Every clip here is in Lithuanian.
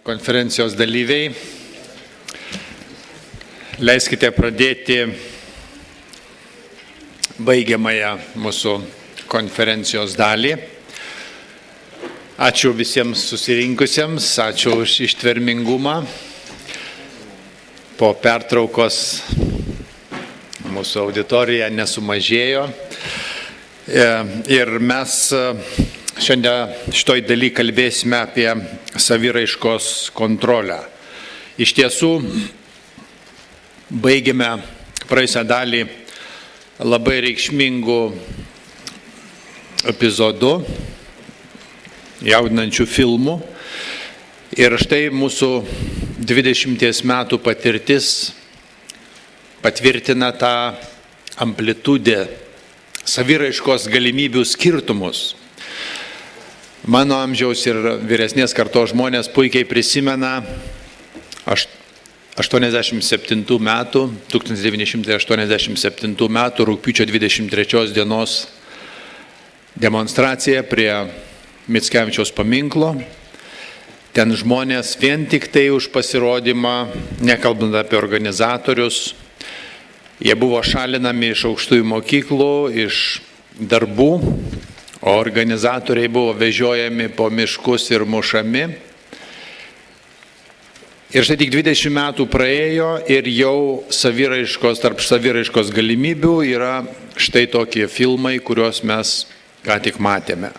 konferencijos dalyviai, leiskite pradėti baigiamąją mūsų konferencijos dalį. Ačiū visiems susirinkusiems, ačiū už ištvermingumą. Po pertraukos mūsų auditorija nesumažėjo ir mes šiandien šitoj daly kalbėsime apie saviraiškos kontrolę. Iš tiesų, baigėme praėjusią dalį labai reikšmingų epizodų, jaudinančių filmų. Ir štai mūsų 20 metų patirtis patvirtina tą amplitudę, saviraiškos galimybių skirtumus. Mano amžiaus ir vyresnės kartos žmonės puikiai prisimena 1987 metų rugpjūčio 23 dienos demonstraciją prie Mickevičiaus paminklo. Ten žmonės vien tik tai už pasirodymą, nekalbant apie organizatorius, jie buvo šalinami iš aukštųjų mokyklų, iš darbų, o organizatoriai buvo vežiojami po miškus ir mušami. Ir štai tik 20 metų praėjo ir jau tarp saviraiškos galimybių yra štai tokie filmai, kuriuos mes ką tik matėme.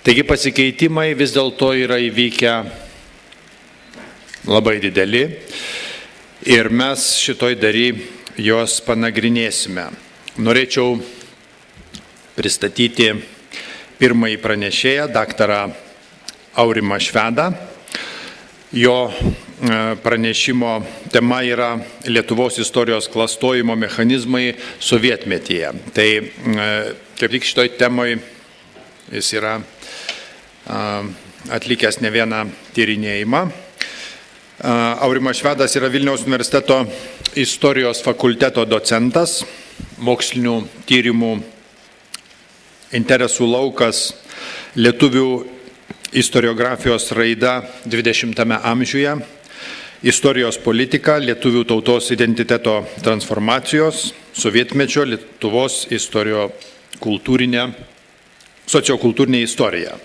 Taigi pasikeitimai vis dėlto yra įvykę labai dideli ir mes šitoj daly juos panagrinėsime. Norėčiau pristatyti pirmąjį pranešėją, daktarą Aurimą Švedą. Jo pranešimo tema yra Lietuvos istorijos klastojimo mechanizmai sovietmetyje. Tai kaip tik šitoj temoj jis yra atlikęs ne vieną tyrinėjimą. Aurimas Švedas yra Vilniaus universiteto istorijos fakulteto docentas, mokslinių tyrimų interesų laukas lietuvių istoriografijos raida 20 amžiuje, istorijos politika, lietuvių tautos identiteto transformacijos, sovietmečio Lietuvos sociokultūrinė istorija.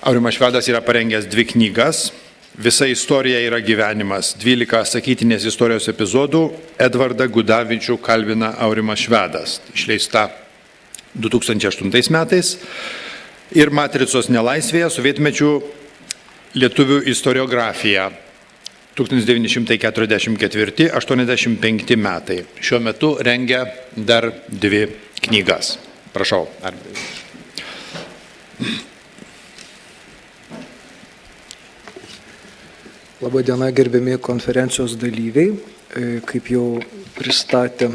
Aurimas Švedas yra parengęs 2 knygas. Visa istorija yra gyvenimas. 12 sakytinės istorijos epizodų. Edvardą Gudavičių kalbina Aurimas Švedas. Išleista 2008 metais. Ir Matricos nelaisvėje sovietmečių lietuvių istoriografija 1944-85 metai. Šiuo metu rengia dar 2 knygas. Prašau. Labą dieną, gerbiami konferencijos dalyviai. Kaip jau pristatė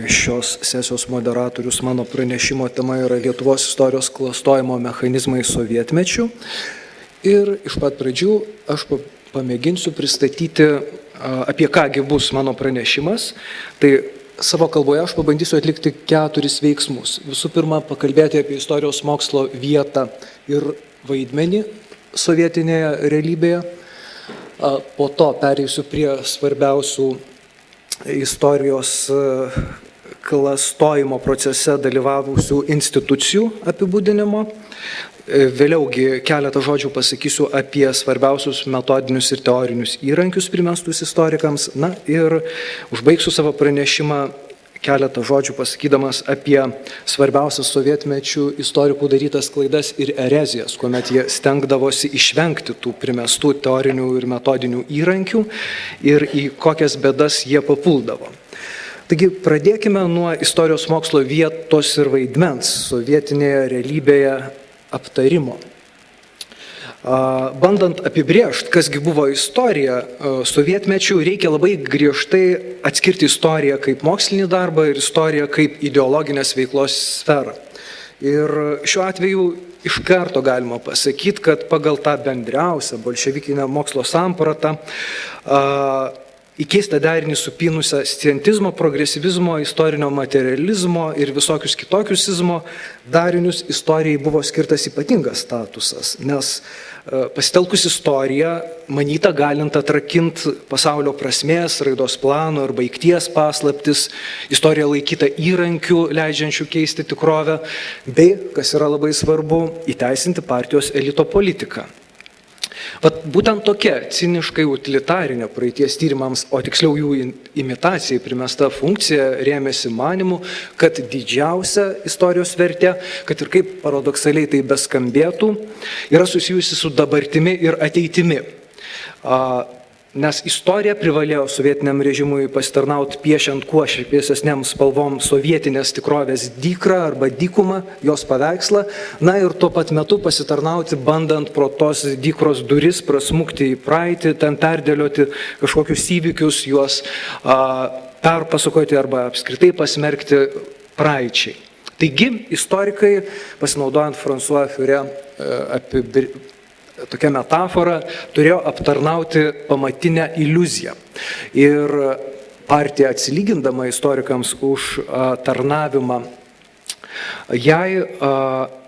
šios sesijos moderatorius, mano pranešimo tema yra Lietuvos istorijos klastojimo mechanizmai sovietmečių. Ir iš pat pradžių aš pamėginsiu pristatyti, apie kągi bus mano pranešimas. Tai savo kalboje aš pabandysiu atlikti 4 veiksmus. Visų pirma, pakalbėti apie istorijos mokslo vietą ir vaidmenį sovietinėje realybėje. Po to pereisiu prie svarbiausių istorijos klastojimo procese dalyvavusių institucijų apibūdinimo. Vėliaugi keletą žodžių pasakysiu apie svarbiausius metodinius ir teorinius įrankius primestus istorikams. Na ir užbaigsiu savo pranešimą keletą žodžių pasakydamas apie svarbiausias sovietmečių istorikų darytas klaidas ir erezijas, kuomet jie stengdavosi išvengti tų primestų teorinių ir metodinių įrankių ir į kokias bėdas jie papuldavo. Taigi pradėkime nuo istorijos mokslo vietos ir vaidmens sovietinėje realybėje aptarimo. Bandant apibrėžti, kasgi buvo istorija sovietmečių, reikia labai griežtai atskirti istoriją kaip mokslinį darbą ir istoriją kaip ideologinės veiklos sferą. Ir šiuo atveju iš karto galima pasakyti, kad pagal tą bendriausią bolševikinę mokslo sampratą į keistą derinį supynusią scientizmo, progresyvizmo, istorinio materializmo ir visokius kitokius izmo darinius istorijai buvo skirtas ypatingas statusas, nes pasitelkus istoriją, manyta galint atrakinti pasaulio prasmės, raidos plano ir baigties paslaptis, istorija laikyta įrankiu, leidžiančių keisti tikrovę, bei, kas yra labai svarbu, įteisinti partijos elito politiką. Vat būtent tokia ciniškai utilitarinė praeities tyrimams, o tiksliau jų imitacijai primesta funkcija rėmėsi manimu, kad didžiausia istorijos vertė, kad ir kaip paradoksaliai tai beskambėtų, yra susijusi su dabartimi ir ateitimi. Nes istorija privalėjo sovietiniam režimui pasitarnauti piešiant kuo šviesesniam spalvom sovietinės tikrovės dykrą arba dykumą, jos paveikslą, na ir tuo pat metu pasitarnauti, bandant pro tos dykros duris prasmukti į praeitį, ten perdėlioti kažkokius įvykius, juos perpasakoti arba apskritai pasmerkti praeičiai. Taigi, istorikai, pasinaudojant François Furet tokia metafora, turėjo aptarnauti pamatinę iliuziją. Ir partija atsilygindama istorikams už tarnavimą, jai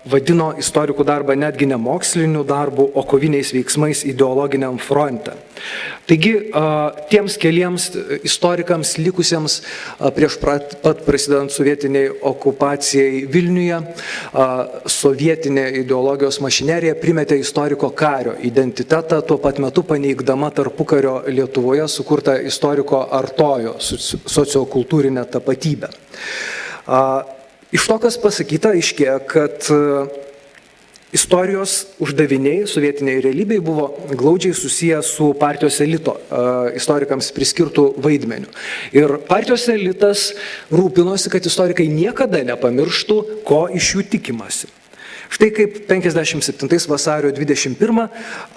vadino istorikų darbą netgi ne moksliniu darbu, o koviniais veiksmais ideologiniam fronte. Taigi, tiems keliems istorikams likusiems prieš pat prasidedant sovietiniai okupacijai Vilniuje, sovietinė ideologijos mašinerija primetė istoriko kario identitetą, tuo pat metu paneigdama tarpukario Lietuvoje sukurtą istoriko Artojo sociokultūrinę tapatybę. Iš to, kas pasakyta, aiškėja, kad istorijos uždaviniai sovietiniai realybei buvo glaudžiai susiję su partijos elito istorikams priskirtų vaidmeniu. Ir partijos elitas rūpinosi, kad istorikai niekada nepamirštų, ko iš jų tikimasi. Štai kaip 57 vasario 21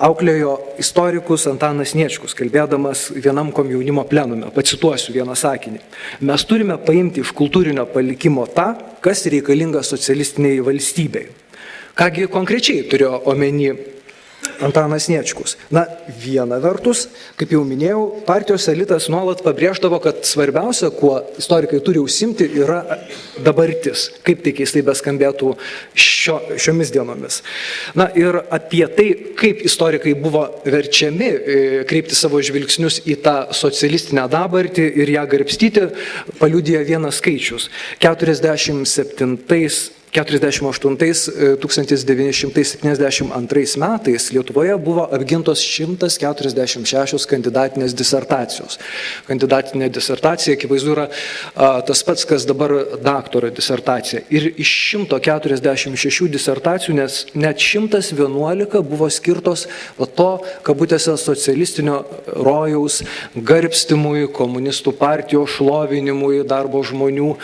auklėjo istorikus Antanas Sniečkus, kalbėdamas vienam komjaunimo plenume. Pacituosiu vieną sakinį. Mes turime paimti iš kultūrinio palikimo tą, kas reikalinga socialistiniai valstybei. Kągi konkrečiai turėjo omeny Antanas Sniečkus. Na, viena vertus, kaip jau minėjau, partijos elitas nuolat pabrėždavo, kad svarbiausia, kuo istorikai turi užsimti, yra dabartis, kaip tai keistai beskambėtų šiomis dienomis. Na ir apie tai, kaip istorikai buvo verčiami kreipti savo žvilgsnius į tą socialistinę dabartį ir ją garbstyti, paliudija vienas skaičius. 1972 metais Lietuvoje buvo apgintos 146 kandidatinės disertacijos. Kandidatinė disertacija, akivaizdu, yra tas pats, kas dabar daktaro disertacija. Ir iš 146 disertacijų, nes net 111 buvo skirtos to, kabutėse, socialistinio rojaus garbstimui, komunistų partijos šlovinimui, darbo žmonių,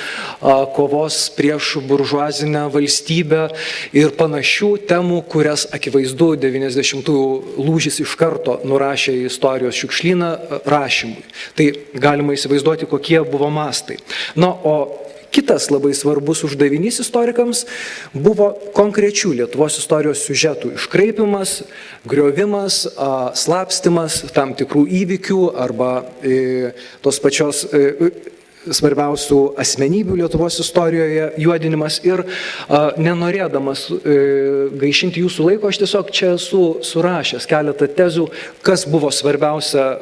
kovos prieš buržuazinę valstybę ir panašių temų, kurias akivaizdu 90-ųjų lūžis iš karto nurašė į istorijos šiukšlyną rašymui. Tai galima įsivaizduoti, kokie buvo mastai. Na, o kitas labai svarbus uždavinys istorikams buvo konkrečių Lietuvos istorijos siužetų iškraipimas, griovimas, slapstymas tam tikrų įvykių arba tos pačios svarbiausių asmenybių Lietuvos istorijoje juodinimas ir nenorėdamas gaišinti jūsų laiko, aš tiesiog čia esu surašęs keletą tezių, kas buvo svarbiausia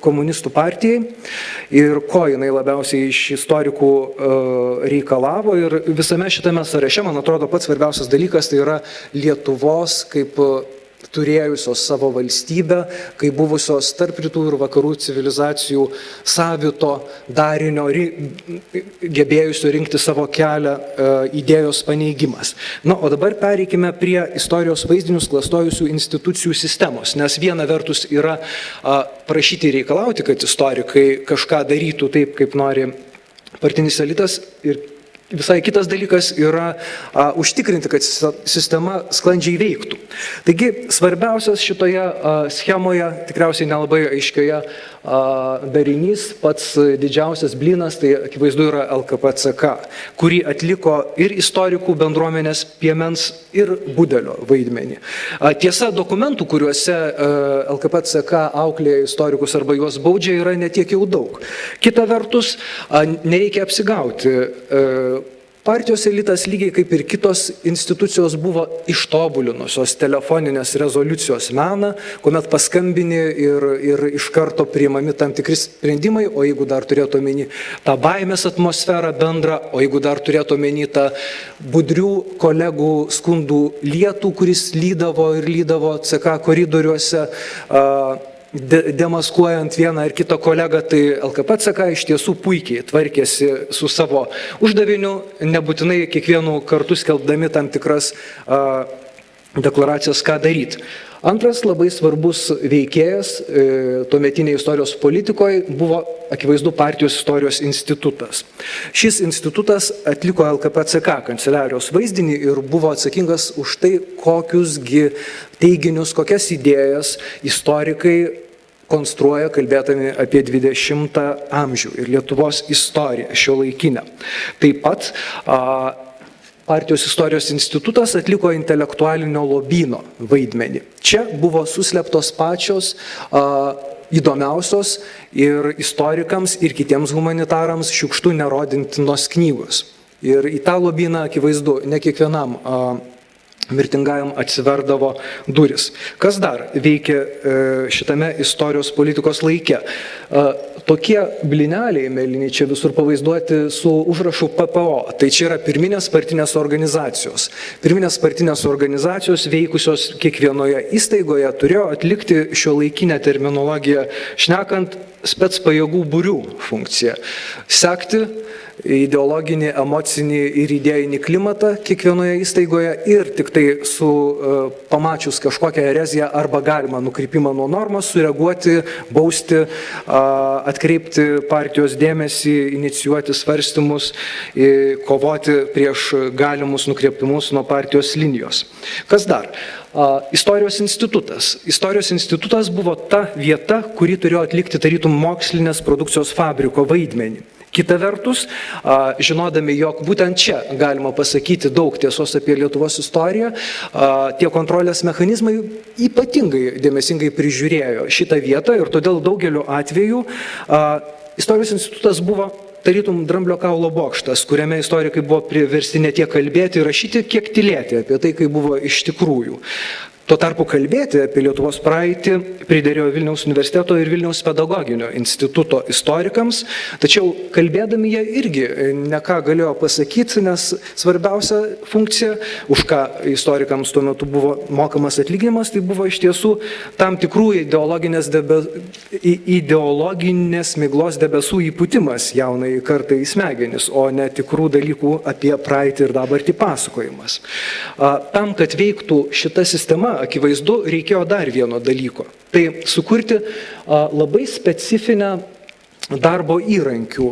komunistų partijai ir ko jinai labiausiai iš istorikų reikalavo. Ir visame šitame sąraše, man atrodo, pats svarbiausias dalykas tai yra Lietuvos kaip turėjusios savo valstybę, kai buvusios tarp rytų ir vakarų civilizacijų savito darinio, gebėjusio rinkti savo kelią idėjos paneigimas. Na, o dabar pereikime prie istorijos vaizdinius klastojusių institucijų sistemos, nes viena vertus yra prašyti ir reikalauti, kad istorikai kažką darytų taip, kaip nori partinis elitas, ir Visai kitas dalykas yra užtikrinti, kad sistema sklandžiai veiktų. Taigi svarbiausias šitoje schemoje, tikriausiai nelabai aiškioje darinys, pats didžiausias blynas, tai akivaizdu yra LKP-CK, kurį atliko ir istorikų bendruomenės piemens ir budelio vaidmenį. Tiesa, dokumentų, kuriuose LKP-CK auklėja istorikus arba juos baudžia, yra netiek jau daug. Kita vertus, nereikia apsigauti. Partijos elitas lygiai kaip ir kitos institucijos buvo ištobulinusios telefoninės rezoliucijos meną, kuomet paskambini ir iš karto priimami tam tikri sprendimai, o jeigu dar turėtų omeny tą baimės atmosferą bendrą, o jeigu dar turėtų omeny tą budrių kolegų skundų lietų, kuris lydavo CK koridoriuose, demaskuojant vieną ar kitą kolegą, tai LKP-CK iš tiesų puikiai tvarkėsi su savo uždaviniu, nebūtinai kiekvienu kartu skelbdami tam tikras deklaracijas, ką daryti. Antras labai svarbus veikėjas tuometinėje istorijos politikoje buvo akivaizdu partijos istorijos institutas. Šis institutas atliko LKP-CK kanceliarijos vaizdinį ir buvo atsakingas už tai, kokiusgi teiginius, kokias idėjas istorikai konstruoja, kalbėdami apie 20 amžių ir Lietuvos istoriją šiuolaikinę. Taip pat partijos istorijos institutas atliko intelektualinio lobyno vaidmenį. Čia buvo suslėptos pačios įdomiausios ir istorikams, ir kitiems humanitarams šiukštų nerodintinos knygos. Ir į tą lobyną, akivaizdu, ne kiekvienam mirtingajam atsiverdavo duris. Kas dar veikia šitame istorijos politikos laike? Tokie blineliai mėlyni čia visur pavaizduoti su užrašu PPO. Tai čia yra pirminės partinės organizacijos. Pirminės partinės organizacijos veikusios kiekvienoje įstaigoje turėjo atlikti šiuolaikinę terminologiją šnekant specpajėgų būrių funkciją. Sekti ideologinį, emocinį ir idėjinį klimatą kiekvienoje įstaigoje ir tik tai su pamačius kažkokią ereziją arba galimą nukrypimą nuo normos sureaguoti, bausti, atkreipti partijos dėmesį, inicijuoti svarstymus, kovoti prieš galimus nukrypimus nuo partijos linijos. Kas dar? Istorijos institutas. Istorijos institutas buvo ta vieta, kuri turėjo atlikti tarytum mokslinės produkcijos fabriko vaidmenį. Kita vertus, žinodami, jog būtent čia galima pasakyti daug tiesos apie Lietuvos istoriją, tie kontrolės mechanizmai ypatingai dėmesingai prižiūrėjo šitą vietą ir todėl daugeliu atveju Istorijos institutas buvo tarytum dramblio kaulo bokštas, kuriame istorikai buvo priversti ne tiek kalbėti ir rašyti, kiek tylėti apie tai, kaip buvo iš tikrųjų. Tuo tarpu kalbėti apie Lietuvos praeitį priderėjo Vilniaus universiteto ir Vilniaus pedagoginio instituto istorikams, tačiau kalbėdami jie irgi ne ką galėjo pasakyti, nes svarbiausia funkcija, už ką istorikams tuo metu buvo mokamas atlyginimas, tai buvo iš tiesų tam tikrų ideologinės miglos debesų įpūtimas jaunai kartai į smegenis, o ne tikrų dalykų apie praeitį ir dabartį pasakojimas. Tam, kad veiktų šita sistema, akivaizdu, reikėjo dar vieno dalyko. Tai sukurti labai specifinę darbo įrankių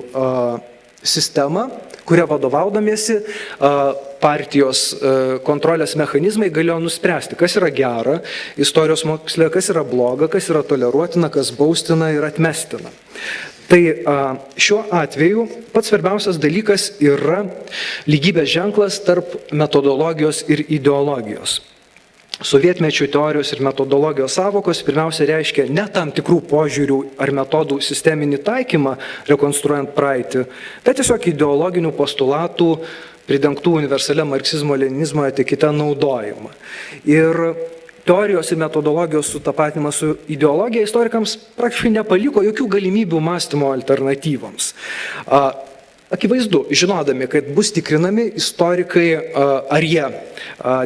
sistemą, kuria vadovaudamiesi partijos kontrolės mechanizmai galėjo nuspręsti, kas yra gera istorijos moksle, kas yra bloga, kas yra toleruotina, kas baustina ir atmestina. Tai šiuo atveju pats svarbiausias dalykas yra lygybės ženklas tarp metodologijos ir ideologijos. Sovietmečių teorijos ir metodologijos sąvokos pirmiausia reiškia ne tam tikrų požiūrių ar metodų sisteminį taikymą rekonstruojant praeitį, bet tiesiog ideologinių postulatų pridengtų universalia marksizmo-leninizmo etikete naudojimą. Ir teorijos ir metodologijos sutapatinimas su ideologija istorikams praktiškai nepaliko jokių galimybių mąstymo alternatyvoms. Akivaizdu, žinodami, kad bus tikrinami istorikai, ar jie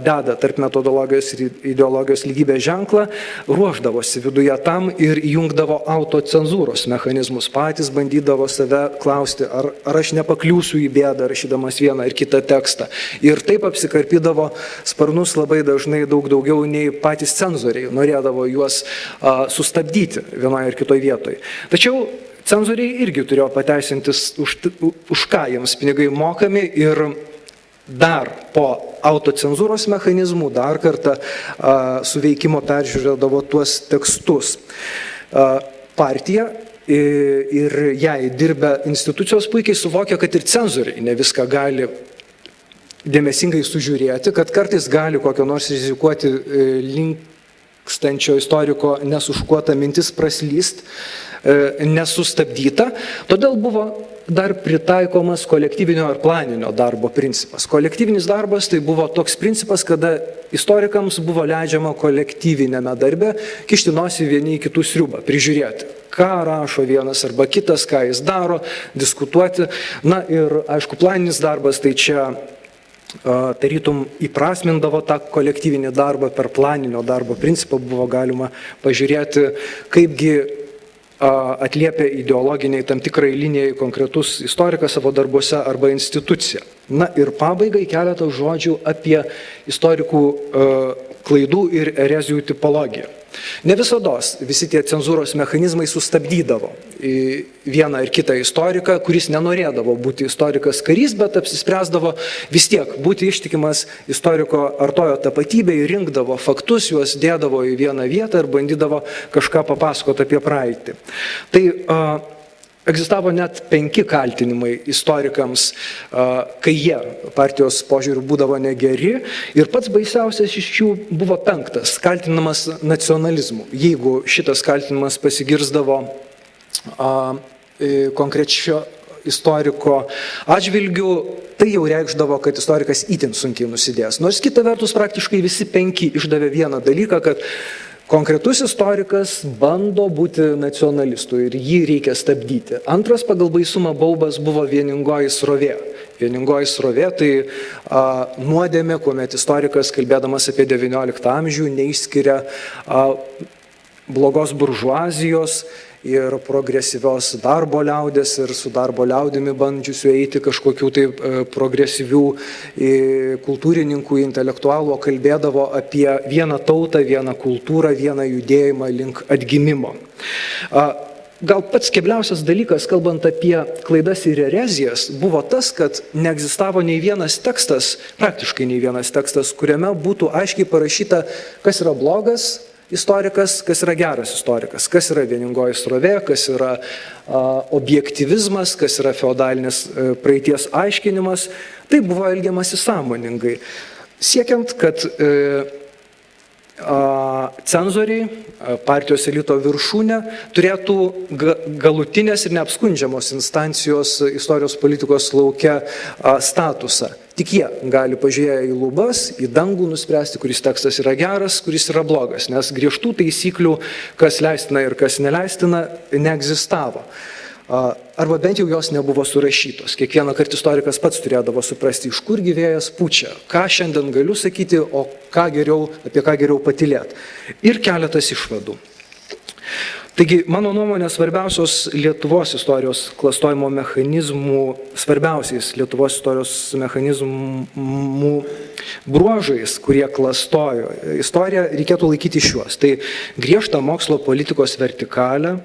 deda tarp metodologijos ir ideologijos lygybės ženklą, ruošdavosi viduje tam ir įjungdavo autocenzūros mechanizmus. Patys bandydavo save klausti, ar aš nepakliūsiu į bėdą rašydamas vieną ar kitą tekstą. Ir taip apsikarpydavo sparnus labai dažnai daug daugiau nei patys cenzoriai, norėdavo juos sustabdyti vienoje ar kitoje vietoje. Tačiau Cenzoriai irgi turėjo pateisintis, už ką jiems pinigai mokami ir dar po autocenzūros mechanizmų dar kartą su veikimo peržiūrėdavo tuos tekstus. Partija ir jai dirbę institucijos puikiai suvokia, kad ir cenzoriai ne viską gali dėmesingai sužiūrėti, kad kartais gali kokio nors rizikuoti linkstančio istoriko nesuškuota mintis praslyst, nesustabdyta. Todėl buvo dar pritaikomas kolektyvinio ar planinio darbo principas. Kolektyvinis darbas tai buvo toks principas, kada istorikams buvo leidžiama kolektyvinėme darbe kišti nosį vieni į kitų sriubą, prižiūrėti, ką rašo vienas arba kitas, ką jis daro, diskutuoti. Na ir, aišku, planinis darbas, tai čia tarytum įprasmindavo tą kolektyvinį darbą per planinio darbo principą, buvo galima pažiūrėti, kaipgi atliepia ideologiniai tam tikrai linijai konkretus istorikas savo darbuose arba institucija. Na ir pabaigai keletą žodžių apie istorikų klaidų ir erezijų tipologiją. Ne visados visi tie cenzūros mechanizmai sustabdydavo vieną ir kitą istoriką, kuris nenorėdavo būti istorikas karys, bet apsispręsdavo vis tiek būti ištikimas istoriko artojo tapatybei, rinkdavo faktus, juos dėdavo į vieną vietą ir bandydavo kažką papasakoti apie praeitį. Tai egzistavo net 5 kaltinimai istorikams, kai jie partijos požiūrių būdavo negeri, ir pats baisiausias iš jų buvo 5, kaltinamas nacionalizmu. Jeigu šitas kaltinimas pasigirzdavo konkrečio istoriko atžvilgių, tai jau reikšdavo, kad istorikas itin sunkiai nusidės. Nors kita vertus praktiškai visi 5 išdavė vieną dalyką, kad konkretus istorikas bando būti nacionalistu ir jį reikia stabdyti. Antras pagal baisumą baubas buvo vieningoji srovė. Vieningoji srovė tai nuodėmė, kuomet istorikas, kalbėdamas apie XIX amžių, neišskiria blogos buržuazijos ir progresyvios darbo liaudės ir su darbo liaudimi bandžiusių eiti kažkokių tai progresyvių kultūrininkų, intelektualų, kalbėdavo apie vieną tautą, vieną kultūrą, vieną judėjimą link atgimimo. Gal pats kebliausias dalykas, kalbant apie klaidas ir erezijas, buvo tas, kad neegzistavo nei vienas tekstas, praktiškai nei vienas tekstas, kuriame būtų aiškiai parašyta, kas yra blogas istorikas, kas yra geras istorikas, kas yra vieningoji srovė, kas yra objektyvizmas, kas yra feodalinis praeities aiškinimas. Tai buvo elgiamasi sąmoningai, siekiant, kad cenzoriai, partijos elito viršūnė, turėtų galutinės ir neapskundžiamos instancijos istorijos politikos lauke statusą. Tik jie gali pažiūrėję į lubas, į dangų nuspręsti, kuris tekstas yra geras, kuris yra blogas, nes griežtų taisyklių, kas leistina ir kas neleistina, neegzistavo. Arba bent jau jos nebuvo surašytos. Kiekvieną kartą istorikas pats turėdavo suprasti, iš kur vėjas pučia, ką šiandien galiu sakyti, o apie ką geriau patylėti. Ir keletas išvadų. Taigi, mano nuomonė, svarbiausios Lietuvos istorijos klastojimo mechanizmų, svarbiausiais Lietuvos istorijos mechanizmų bruožais, kurie klastojo istoriją, reikėtų laikyti šiuos. Tai griežtą mokslo politikos vertikalę,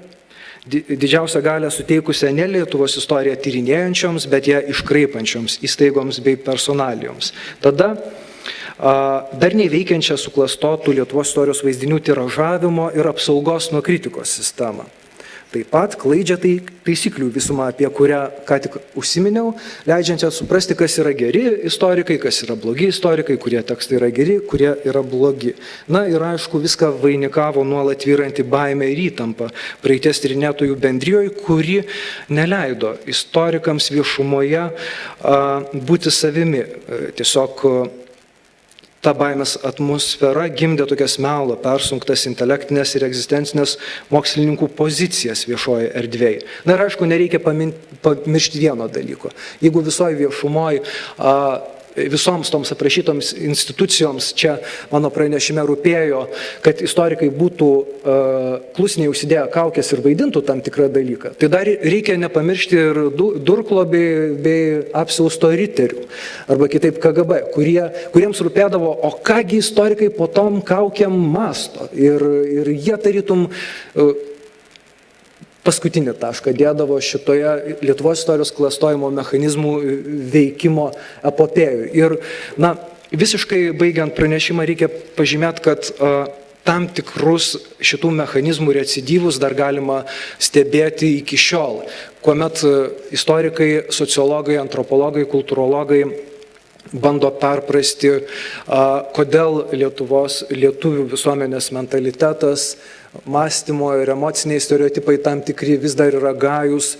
didžiausią galę suteikusią ne Lietuvos istoriją tyrinėjančioms, bet ją iškraipančioms įstaigoms bei personalijoms. Tada darniai veikiančią suklastotų Lietuvos istorijos vaizdinių tiražavimo ir apsaugos nuo kritikos sistemą. Taip pat klaidžią taisyklių visumą, apie kurią ką tik užsiminiau, leidžiančią suprasti, kas yra geri istorikai, kas yra blogi istorikai, kurie tekstai yra geri, kurie yra blogi. Na ir aišku, viską vainikavo nuolat vyranti baimė ir įtampa praeities tyrinėtojų bendrijoje, kuri neleido istorikams viešumoje būti savimi. Tiesiog ta baimės atmosfera gimdė tokias melo persunktas intelektinės ir egzistencinės mokslininkų pozicijas viešoje erdvėje. Na ir aišku, nereikia pamiršti vieno dalyko. Jeigu visoje viešumoje visoms toms aprašytoms institucijoms čia mano pranešime rūpėjo, kad istorikai būtų klusniai užsidėję kaukės ir vaidintų tam tikrą dalyką. Tai dar reikia nepamiršti ir durklo bei apsiausto riterių, arba kitaip KGB, kuriems rūpėdavo, o kągi istorikai po tom kaukiam masto. Ir jie tarytum paskutinį tašką dėdavo šitoje Lietuvos istorijos klastojimo mechanizmų veikimo epopėjų. Ir, visiškai baigiant pranešimą reikia pažymėti, kad tam tikrus šitų mechanizmų recidyvus dar galima stebėti iki šiol, kuomet istorikai, sociologai, antropologai, kultūrologai bando perprasti, kodėl lietuvių visuomenės mentalitetas, mąstymo ir emociniai stereotipai tam tikri vis dar yra gajus,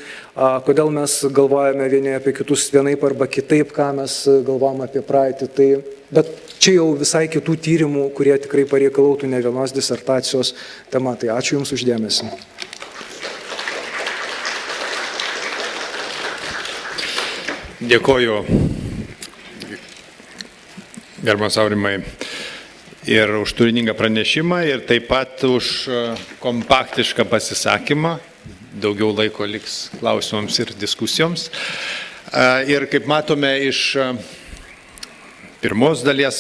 kodėl mes galvojame vieni apie kitus vienaip arba kitaip, ką mes galvojame apie praeitį. Bet čia jau visai kitų tyrimų, kurie tikrai pareikalautų ne vienos disertacijos tema. Tai ačiū Jums uždėmesį. Dėkoju, gerbiamas Aurimai, ir už turiningą pranešimą, ir taip pat už kompaktišką pasisakymą. Daugiau laiko liks klausimams ir diskusijoms. Ir kaip matome iš pirmos dalies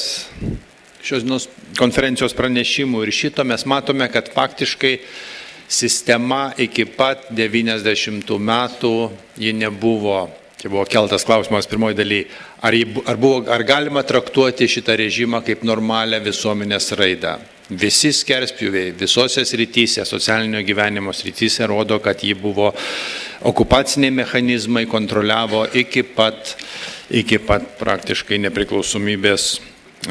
šios dienos konferencijos pranešimų ir šito, mes matome, kad faktiškai sistema iki pat 90 metų ji nebuvo. Čia buvo keltas klausimas pirmoji daly, ar galima traktuoti šitą režimą kaip normalią visuomenės raidą. Visi skerspjūviai visose srityse, socialinio gyvenimo srityse rodo, kad ji buvo okupaciniai mechanizmai, kontroliavo iki pat praktiškai nepriklausomybės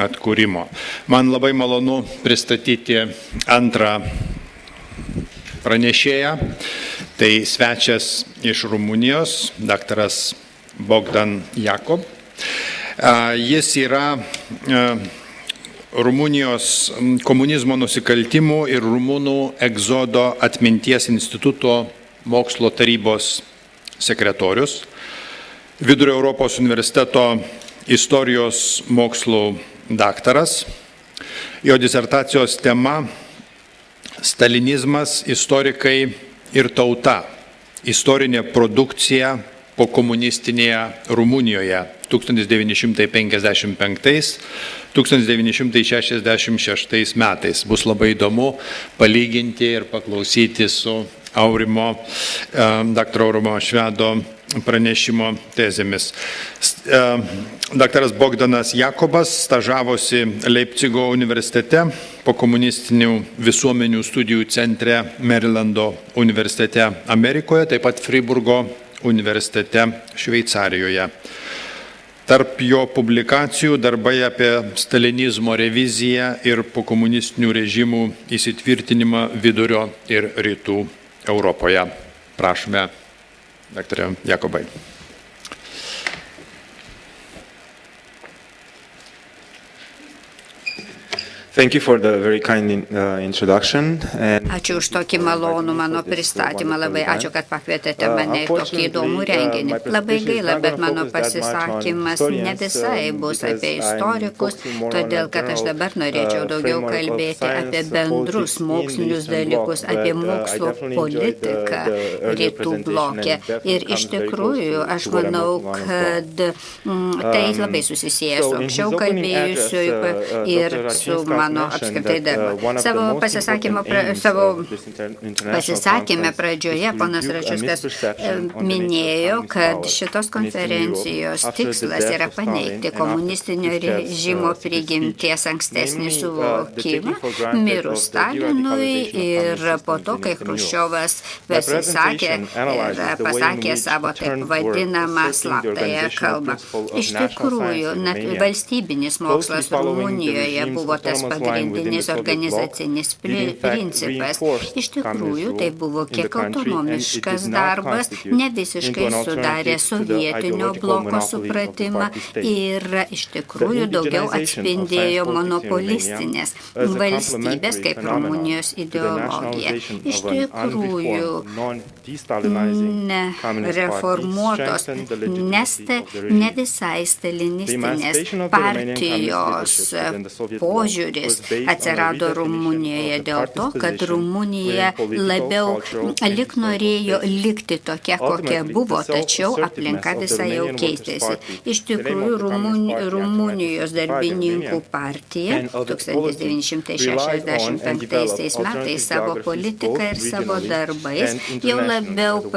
atkūrimo. Man labai malonu pristatyti antrą pranešėją. Tai svečias iš Rumunijos, daktaras Bogdan Jakob. Jis yra Rumunijos komunizmo nusikaltimų ir Rumunų egzodo atminties instituto mokslo tarybos sekretorius, Vidurio Europos universiteto istorijos mokslų daktaras. Jo disertacijos tema – Stalinizmas, istorikai ir tauta. Istorinė produkcija po komunistinėje Rumunijoje 1955-1966 metais. Bus labai įdomu palyginti ir paklausyti su daktaro Aurimo Švedo pranešimo tezėmis. Daktaras Bogdanas Jakobas stažavosi Leipcigo universitete, po komunistinių visuomenių studijų centre Marylando universitete Amerikoje, taip pat Friburgo universitete Šveicarijoje. Tarp jo publikacijų darbai apie stalinizmo reviziją ir pokomunistinių režimų įsitvirtinimą Vidurio ir Rytų Europoje. Prašome, daktare Jakobai. Thank you for the very kind introduction. Ačiū už tokį malonų mano pristatymą. Labai ačiū, kad pakvietėte mane į tokį įdomų renginį. Labai gaila, bet mano pasisakymas ne visai bus apie istorikus, todėl kad aš dabar norėčiau daugiau kalbėti apie bendrus mokslinius dalykus, apie mokslo politiką rytų bloke. Ir iš tikrųjų, aš manau, kad tai labai susisieja su anksčiau kalbėjusiu ir su mano apskritai darbą. Savo pasisakymę pradžioje ponas Račiuskas minėjo, kad šitos konferencijos tikslas yra paneigti komunistinio režimo prigimties ankstesnį suvokimą mirus Stalinui ir po to, kai Chruščiovas pasakė savo taip vadinamą slaptąją kalbą. Iš tikrųjų, valstybinis mokslas Rumunijoje buvo tas pagrindinis organizacinis principas. Iš tikrųjų, tai buvo kiek autonomiškas darbas, ne visiškai sudarė sovietinio bloko supratimą ir iš tikrųjų daugiau atspindėjo monopolistinės valstybės kaip Rumunijos ideologija. Iš tikrųjų, reformuotos, ne visai stalinistinės partijos požiūris kuris atsirado Rumunijoje dėl to, kad Rumunija labiau lik norėjo likti tokia, kokia buvo, tačiau aplinka visą jau keistėsi. Iš tikrųjų, Rumunijos darbininkų partija 1965 metais savo politiką ir savo darbais jau labiau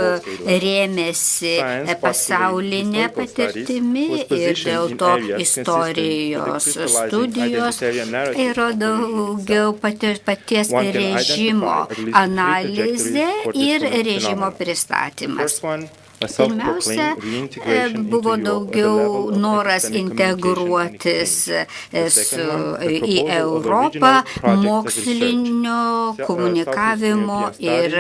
rėmėsi pasaulinė patirtimi ir dėl to istorijos studijos yra daugiau paties režimo analizė ir režimo pristatymas. Pirmiausia, buvo daugiau noras integruotis į Europą mokslinio komunikavimo ir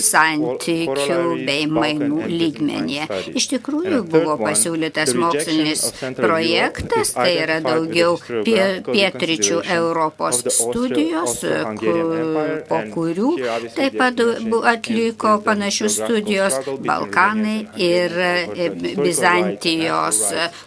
santykių bei mainų lygmenyje. Iš tikrųjų buvo pasiūlytas mokslinis projektas, tai yra daugiau pietryčių Europos studijos, po kurių taip pat atliko panašius studijos Balkanai ir Bizantijos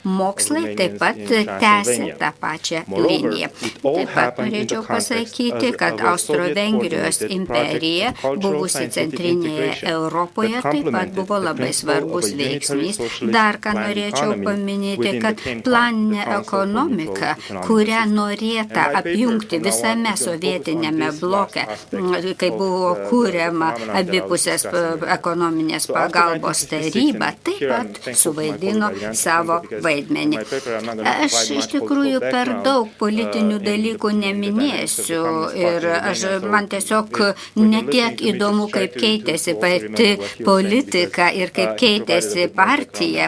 mokslai taip pat tęsė tą pačią liniją. Taip pat norėčiau pasakyti, kad Austro-Vengrijos imperija, buvusi centrinėje Europoje, taip pat buvo labai svarbus veiksnys. Dar ką norėčiau paminėti, kad planinė ekonomika, kurią norėta apjungti visame sovietinėme bloke, kai buvo kūriama abipusės ekonominės pagalbos taryba, taip pat suvaidino savo vaidmenį. Aš iš tikrųjų per daug politinių dalykų neminėsiu ir man tiesiog netiek įdomu, kaip keitėsi pati politika ir kaip keitėsi partija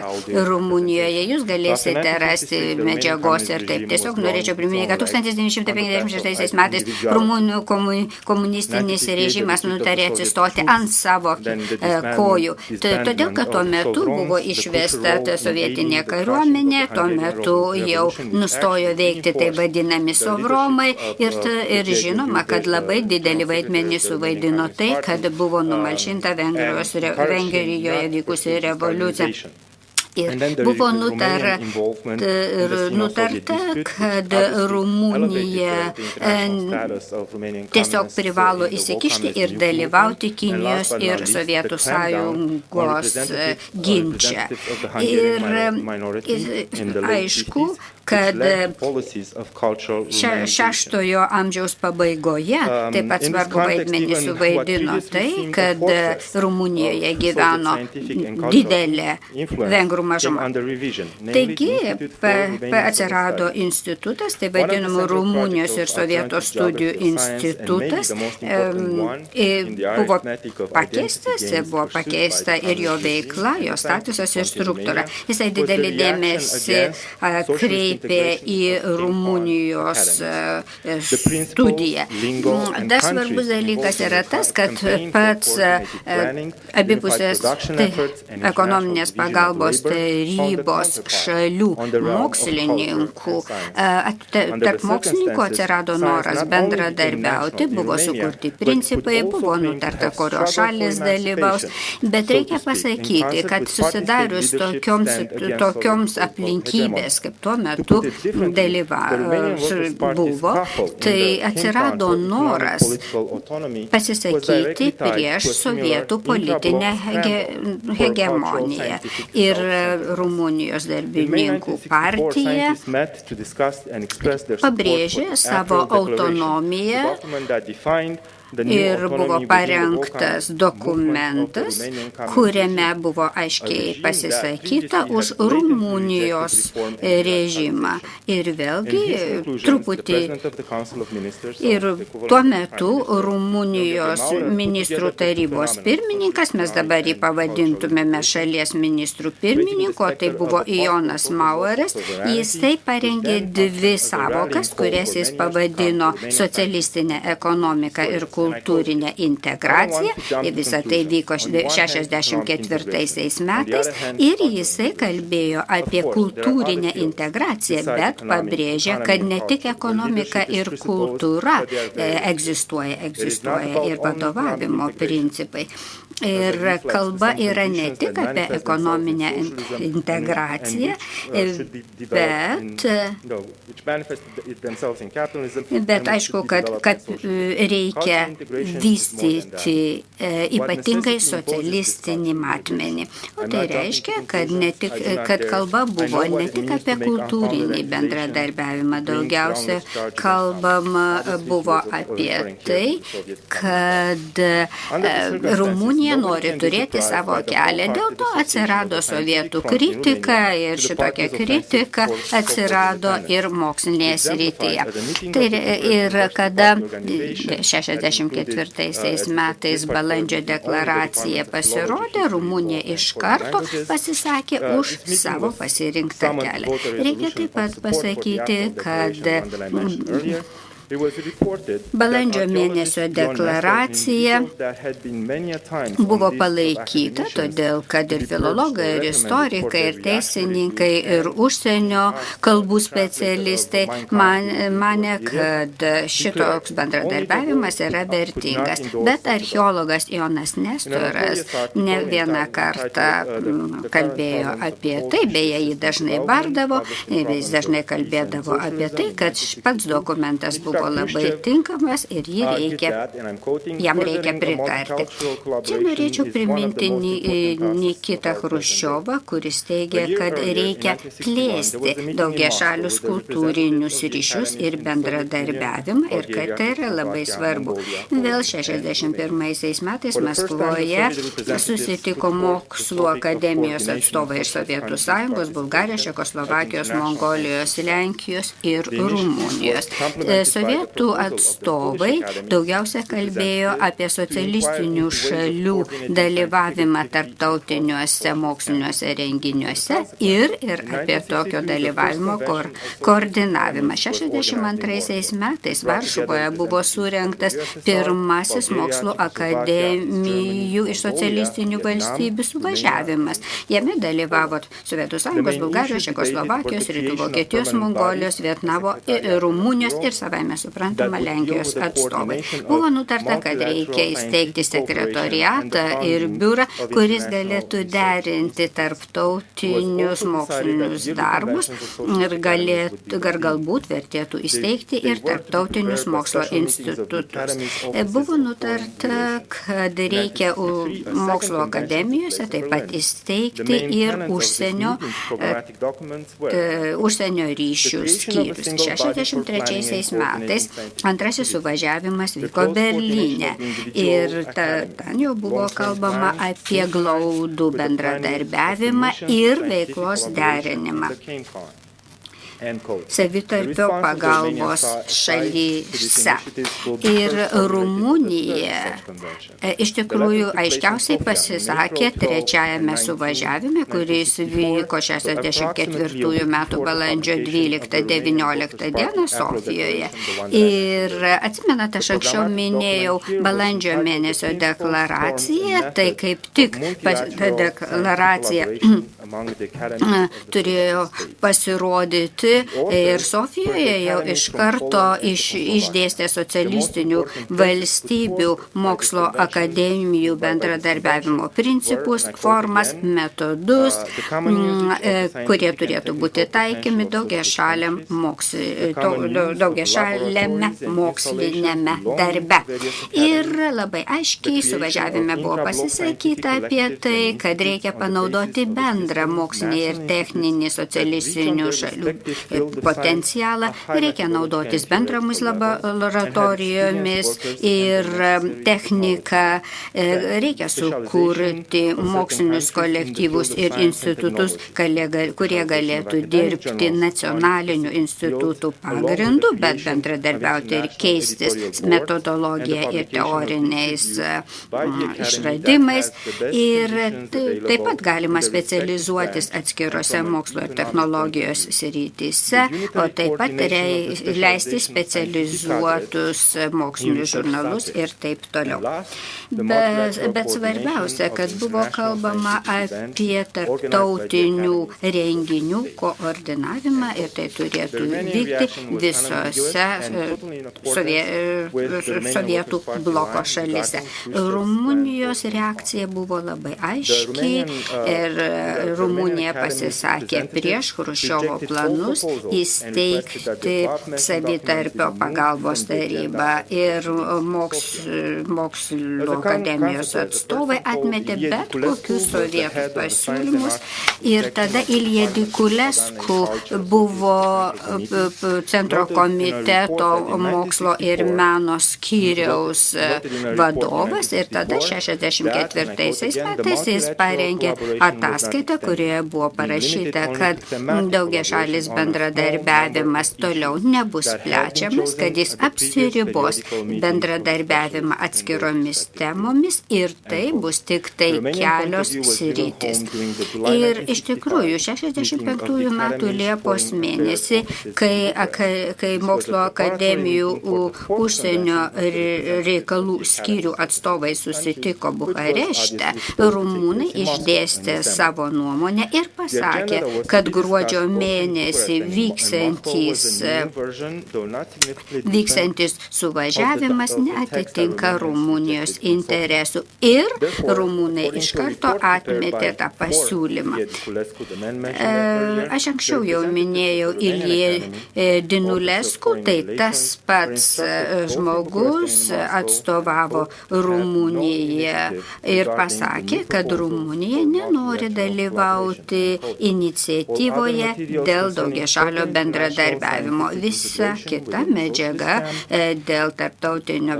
Rumunijoje. Jūs galėsite rasti medžiagos ir taip. Tiesiog norėčiau priminti, kad 1956 metais Rumunų komunistinis režimas nutarė atsistoti ant savo kojų. Todėl, kad tuo metu buvo išvesta sovietinė kariuomenė, tuo metu jau nustojo veikti tai vadinami sovromai ir žinoma, kad labai didelį vaidmenį suvaidino tai, kad buvo numalšinta Vengrijoje vykusi revoliucija. Ir buvo nutarta, kad Rumunija tiesiog privalo įsikišti ir dalyvauti Kinijos ir Sovietų sąjungos ginče. Ir aišku, kad šeštojo amžiaus pabaigoje taip pat svarbu vaidmenį suvaidino tai, kad Rumunijoje gyveno didelė vengrų mažuma. Taigi atsirado institutas, tai vadinamų Rumunijos ir Sovietų studijų institutas, buvo pakeista ir jo veikla, jo statusas ir struktūra. Jisai didelį dėmesį kreipė į Rumunijos studiją. Dar svarbus dalykas yra tas, kad pats abipusės ekonominės pagalbos tarybos šalių mokslininkų, tarp mokslininkų atsirado noras bendradarbiauti, buvo sukurti principai, buvo nutarta, kurios šalis dalyvaus, bet reikia pasakyti, kad susidarius tokioms aplinkybės, kaip tuo metu buvo, tai atsirado noras pasisakyti prieš sovietų politinę hegemoniją. Ir Rumunijos darbininkų partija pabrėžė savo autonomiją ir buvo parengtas dokumentas, kuriame buvo aiškiai pasisakyta už Rumunijos režimą. Ir vėlgi truputį ir tuo metu Rumunijos ministrų tarybos pirmininkas, mes dabar jį pavadintumėme šalies ministrų pirmininko, tai buvo Jonas Maueris, jisai parengė dvi savokas, kurias jis pavadino socialistinė ekonomika ir kultūrinę integraciją. Visą tai vyko 64 metais ir jisai kalbėjo apie kultūrinę integraciją, bet pabrėžė, kad ne tik ekonomika ir kultūra egzistuoja ir vadovavimo principai. Ir kalba yra ne tik apie ekonominę integraciją, bet aišku, kad reikia vystyti ypatingai socialistinį matmenį. O tai reiškia, kad kalba buvo ne tik apie kultūrinį bendradarbiavimą, daugiausia kalbama buvo apie tai, kad Rumunija nori turėti savo kelią. Dėl to atsirado sovietų kritika ir šitokia kritika atsirado ir mokslinėje srityje. Tai ir kada 64 metais balandžio deklaracija pasirodė, Rumunija iš karto pasisakė už savo pasirinktą kelią. Reikia taip pat pasakyti, kad balandžio mėnesio deklaracija buvo palaikyta, todėl kad ir filologai, ir istorikai, ir teisininkai, ir užsienio kalbų specialistai mane, kad šitoks bendradarbiavimas yra vertingas. Bet archeologas Jonas Nestoras ne vieną kartą kalbėjo apie tai, beje, jį dažnai bardavo, jis dažnai kalbėdavo apie tai, kad pats dokumentas buvo labai tinkamas ir jam reikia pritarti. Čia norėčiau priminti Nikitą Chruščiovą, kuris teigia, kad reikia plėsti daugiašalius kultūrinius ryšius ir bendradarbiavimą ir kad tai yra labai svarbu. Vėl 61 metais Maskvoje susitiko Mokslų akademijos atstovai iš Sovietų Sąjungos, Bulgarijos, Čekoslovakijos, Mongolijos, Lenkijos ir Rumunijos. Sovietų atstovai daugiausia kalbėjo apie socialistinių šalių dalyvavimą tarptautiniuose moksliniuose renginiuose ir apie tokio dalyvavimo koordinavimą. 62 metais Varšuvoje buvo surengtas pirmasis mokslo akademijų iš socialistinių valstybių suvažiavimas. Jame dalyvavo Sovietų Sąjungos, Bulgarijos, Čekoslovakijos, Rytų Vokietijos, Mongolijos, Vietnamo, Rumunijos ir savaime suprantama Lenkijos atstovai. Buvo nutarta, kad reikia įsteigti sekretoriatą ir biurą, kuris galėtų derinti tarptautinius mokslinius darbus ir galbūt vertėtų įsteigti ir tarptautinius mokslo institutus. Buvo nutarta, kad reikia mokslo akademijose taip pat įsteigti ir užsienio ryšių skyrius. 63 metais antrasis suvažiavimas vyko Berlyne ir ten jau buvo kalbama apie glaudų bendradarbiavimą ir veiklos derinimą savitarpio pagalbos šalyse. Ir Rumunija iš tikrųjų aiškiausiai pasisakė trečiajame suvažiavime, kuris vyko 64 metų balandžio 12-19 dieną Sofijoje. Ir atsimenate, aš anksčiau minėjau balandžio mėnesio deklaraciją, tai kaip tik deklaracija turėjo pasirodyti ir Sofijoje jau iš karto išdėstė socialistinių valstybių mokslo akademijų bendradarbiavimo principus, formas, metodus, kurie turėtų būti taikimi daugiašaliame mokslinėme darbe. Ir labai aiškiai suvažiavime buvo pasisakyta apie tai, kad reikia panaudoti bendrą mokslinį ir techninį socialistinių šalių potencialą, reikia naudotis bendromis laboratorijomis ir techniką, reikia sukurti mokslinius kolektyvus ir institutus, kurie galėtų dirbti nacionalinių institutų pagrindų, bet bendradarbiauti ir keistis metodologija ir teoriniais išradimais. Ir taip pat galima specializuoti specializuotis atskirose mokslo ir technologijos srityse, o taip pat leisti specializuotus mokslinius žurnalus ir taip toliau. Bet svarbiausia, kad buvo kalbama apie tarptautinių renginių koordinavimą ir tai turėtų vykti visose sovietų bloko šalise. Rumunijos reakcija buvo labai aiški ir Rumunija pasisakė prieš Chruščiovo planus įsteigti savitarpio pagalbos tarybą ir mokslo akademijos atstovai atmetė bet kokius sovietų pasiūlymus ir tada Ilja Dikulescu buvo centro komiteto mokslo ir meno skyriaus vadovas ir tada 64 metais jis parengė ataskaitą, kurioje buvo parašyta, kad daugiašalis bendradarbiavimas toliau nebus plečiamas, kad jis apsiribos bendradarbiavimą atskiromis temomis ir tai bus tik tai kelios sritys. Ir iš tikrųjų 65 metų Liepos mėnesį, kai mokslo akademijų užsienio reikalų skyrių atstovai susitiko Bukarešte, rumūnai išdėstė savo nuomonę ir pasakė, kad gruodžio mėnesį vyksantis suvažiavimas neatitinka Rumunijos interesų ir rumūnai iš karto atmetė tą pasiūlymą. Aš anksčiau jau minėjau Ilija Dinulescu, tai tas pats žmogus atstovavo Rumuniją ir pasakė, kad Rumunija nenori dalyvauti iniciatyvoje dėl daugiašalio bendradarbiavimo. Visa kita medžiaga dėl tarptautinio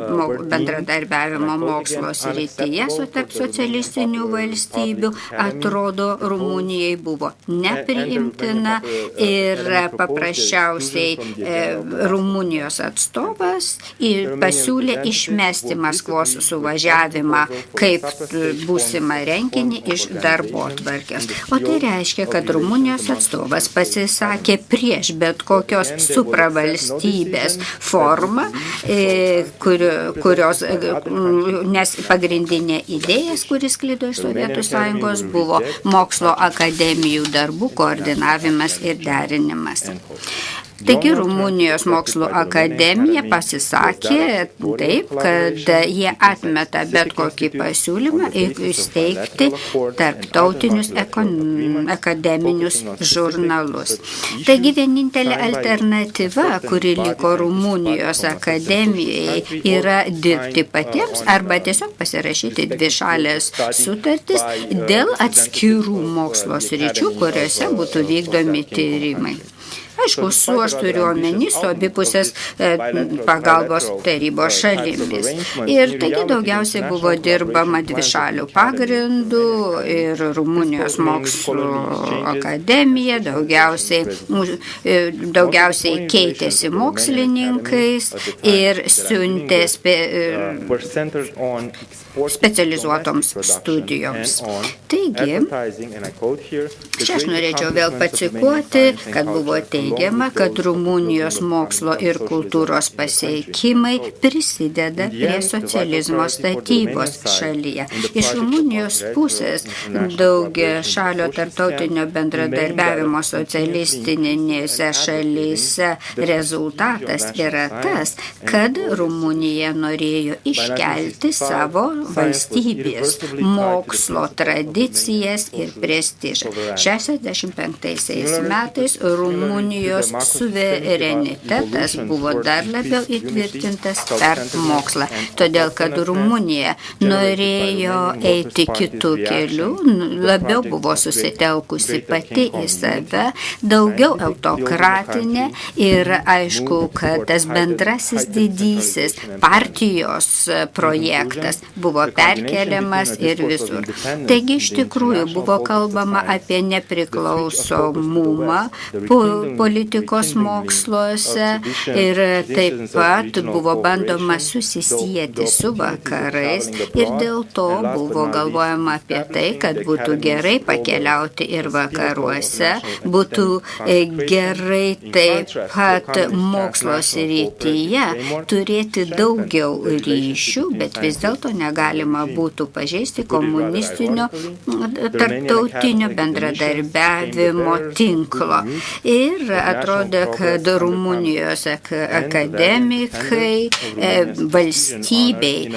bendradarbiavimo mokslo srityje su tarp socialistinių valstybių atrodo Rumunijai buvo nepriimtina ir paprasčiausiai Rumunijos atstovas pasiūlė išmesti Maskvos suvažiavimą kaip būsimą renginį iš darbotvarkės. O tai reiškia, kad Rumunijos atstovas pasisakė prieš bet kokios supravalstybės formą, nes pagrindinė idėjas, kuris sklido iš Sovietų Sąjungos, buvo mokslo akademijų darbų koordinavimas ir derinimas. Taigi Rumunijos mokslo akademija pasisakė taip, kad jie atmeta bet kokį pasiūlymą įsteigti tarptautinius akademinius žurnalus. Taigi vienintelė alternatyva, kuri liko Rumunijos akademijai, yra dirbti patiems arba tiesiog pasirašyti dvišalės sutartis dėl atskirų mokslo sričių, kuriuose būtų vykdomi tyrimai. Aišku, aš turiu omeny su abipusės pagalbos tarybos šalimis. Ir taigi daugiausiai buvo dirbama dvišalių pagrindų ir Rumunijos mokslo akademija, daugiausiai keitėsi mokslininkais ir siuntė specializuotoms studijoms. Taigi, čia aš norėčiau vėl pacituoti, kad buvo teigiama, kad Rumunijos mokslo ir kultūros pasiekimai prisideda prie socializmo statybos šalyje. Iš Rumunijos pusės daugiašalio tarptautinio bendradarbiavimo socialistinėse šalyse rezultatas yra tas, kad Rumunija norėjo iškelti savo valstybės mokslo tradicijas ir prestižą. 65 metais Rumunijos suverenitetas buvo dar labiau įtvirtintas per mokslą, todėl kad Rumunija norėjo eiti kitų kelių, labiau buvo susitelkusi pati į save, daugiau autokratinė ir aišku, kad tas bendrasis didysis partijos projektas buvo buvo perkeliamas ir visur. Taigi iš tikrųjų buvo kalbama apie nepriklausomumą politikos moksluose ir taip pat buvo bandoma susisieti su vakarais ir dėl to buvo galvojama apie tai, kad būtų gerai pakeliauti ir vakaruose, būtų gerai taip pat mokslo srityje turėti daugiau ryšių, bet vis dėlto negalima būtų pažeisti komunistinio tarptautinio bendradarbiavimo tinklo. Ir atrodė, kad Rumunijos akademikai valstybei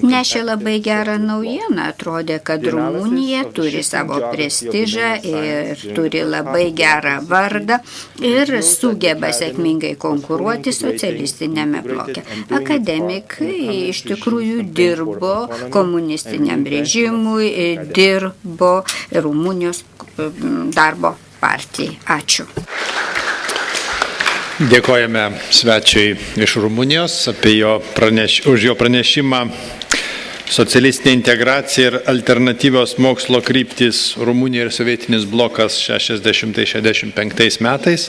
nešė labai gerą naujieną. Atrodė, kad Rumunija turi savo prestižą ir turi labai gerą vardą ir sugeba sėkmingai konkuruoti socialistinėme bloke. Akademikai iš tikrųjų dirbo komunistiniam režimui, dirbo Rumunijos darbo partijai. Ačiū. Dėkojame svečiui iš Rumunijos už jo pranešimą Socialistinė integracija ir alternatyvios mokslo kryptys Rumunija ir sovietinis blokas 60-65 metais.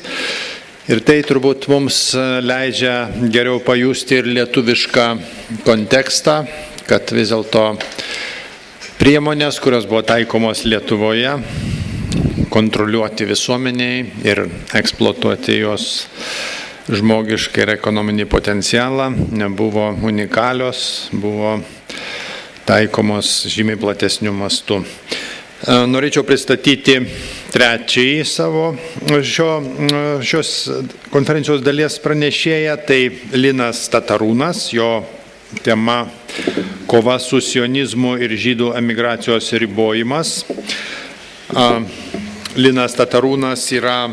Ir tai turbūt mums leidžia geriau pajusti ir lietuvišką kontekstą, kad vis dėlto priemonės, kurios buvo taikomos Lietuvoje, kontroliuoti visuomeniai ir eksploatuoti jos žmogišką ir ekonominį potencialą, nebuvo unikalios, buvo taikomos žymiai platesnių mastų. Norėčiau pristatyti trečiąjį savo šios konferencijos dalies pranešėją, tai Linas Tatarūnas, jo tema kova su sionizmu ir žydų emigracijos ribojimas. Linas Tatarūnas yra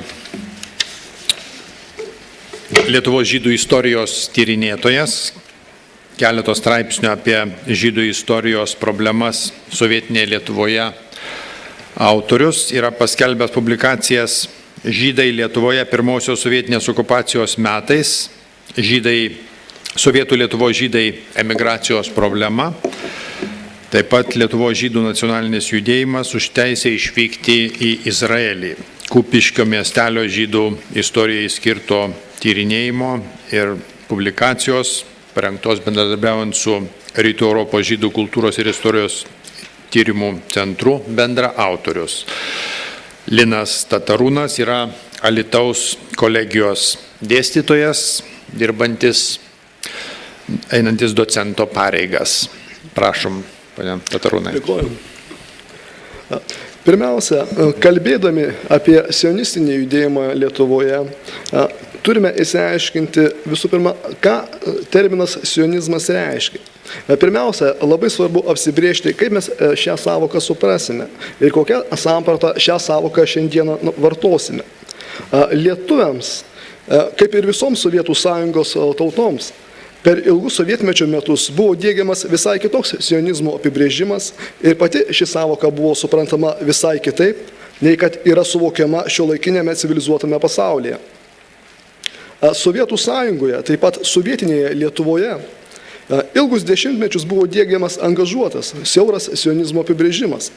Lietuvos žydų istorijos tyrinėtojas, keletos straipsnių apie žydų istorijos problemas sovietinėje Lietuvoje autorius, yra paskelbęs publikacijas Žydai Lietuvoje pirmosios sovietinės okupacijos metais, Sovietų Lietuvos žydai emigracijos problema, taip pat Lietuvos žydų nacionalinis judėjimas už teisę išvykti į Izraelį, Kupiškio miestelio žydų istorijai skirto tyrinėjimo ir publikacijos parengtos bendradarbiaujant su Rytų Europos žydų kultūros ir istorijos tyrimų centru bendra autorius. Linas Tatarūnas yra Alytaus kolegijos dėstytojas, einantis docento pareigas. Prašom, ponia Tatarūnai. Dėkuoju. Pirmiausia, kalbėdami apie sionistinį judėjimą Lietuvoje, turime įsiaiškinti visų pirma, ką terminas sionizmas reiškia. Pirmiausia, labai svarbu apsibrėžti, kaip mes šią savoką suprasime ir kokią sampratą šią savoką šiandieną vartosime. Lietuviams, kaip ir visoms Sovietų Sąjungos tautoms, per ilgus sovietmečio metus buvo diegiamas visai kitoks sionizmo apibrėžimas ir pati ši savoka buvo suprantama visai kitaip, nei kad yra suvokiama šiuolaikinėme civilizuotame pasaulyje. Sovietų Sąjungoje, taip pat sovietinėje Lietuvoje, ilgus dešimtmečius buvo diegiamas angažuotas, siauras sionizmo apibrėžimas,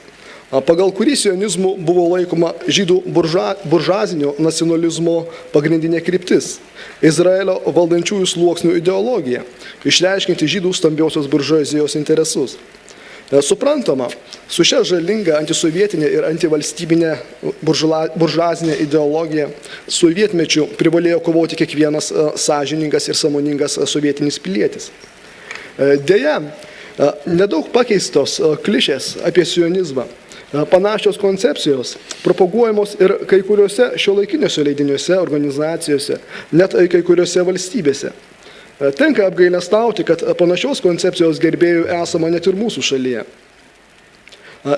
pagal kurį sionizmu buvo laikoma žydų buržuazinio nacionalizmo pagrindinė kryptis, Izraelio valdančiųjų sluoksnių ideologija, išreiškinti žydų stambiosios buržuazijos interesus. Suprantama, su šia žalinga antisovietinė ir antivalstybinė buržuazinė ideologija sovietmečiu privalėjo kovoti kiekvienas sąžiningas ir sąmoningas sovietinis pilietis. Deja, nedaug pakeistos klišės apie sionizmą, panašios koncepcijos propaguojamos ir kai kuriuose šiuolaikiniuose leidiniuose, organizacijose, net kai kuriuose valstybėse. Tenka apgailestauti, kad panašios koncepcijos gerbėjų esama net ir mūsų šalyje.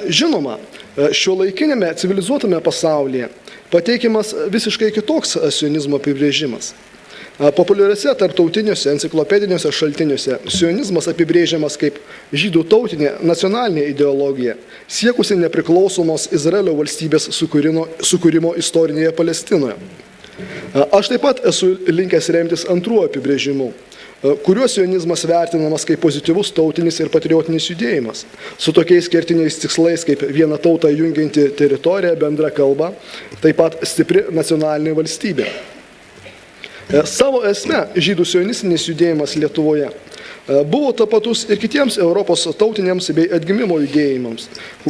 Žinoma, šiuolaikinėme civilizuotame pasaulyje pateikiamas visiškai kitoks sionizmo apibrėžimas. Populiariuose tarptautiniuose enciklopediniuose šaltiniuose sionizmas apibrėžiamas kaip žydų tautinė nacionalinė ideologija, siekusi nepriklausomos Izraelio valstybės sukūrimo istorinėje Palestinoje. Aš taip pat esu linkęs remtis antruoju apibrėžimu. kuriuo sionizmas vertinamas kaip pozityvus tautinis ir patriotinis judėjimas, su tokiais kertiniais tikslais kaip viena tauta jungianti teritorija, bendra kalba, taip pat stipri nacionalinė valstybė. Savo esme žydų sionistinis judėjimas Lietuvoje buvo tapatus ir kitiems Europos tautiniams bei atgimimo judėjimams,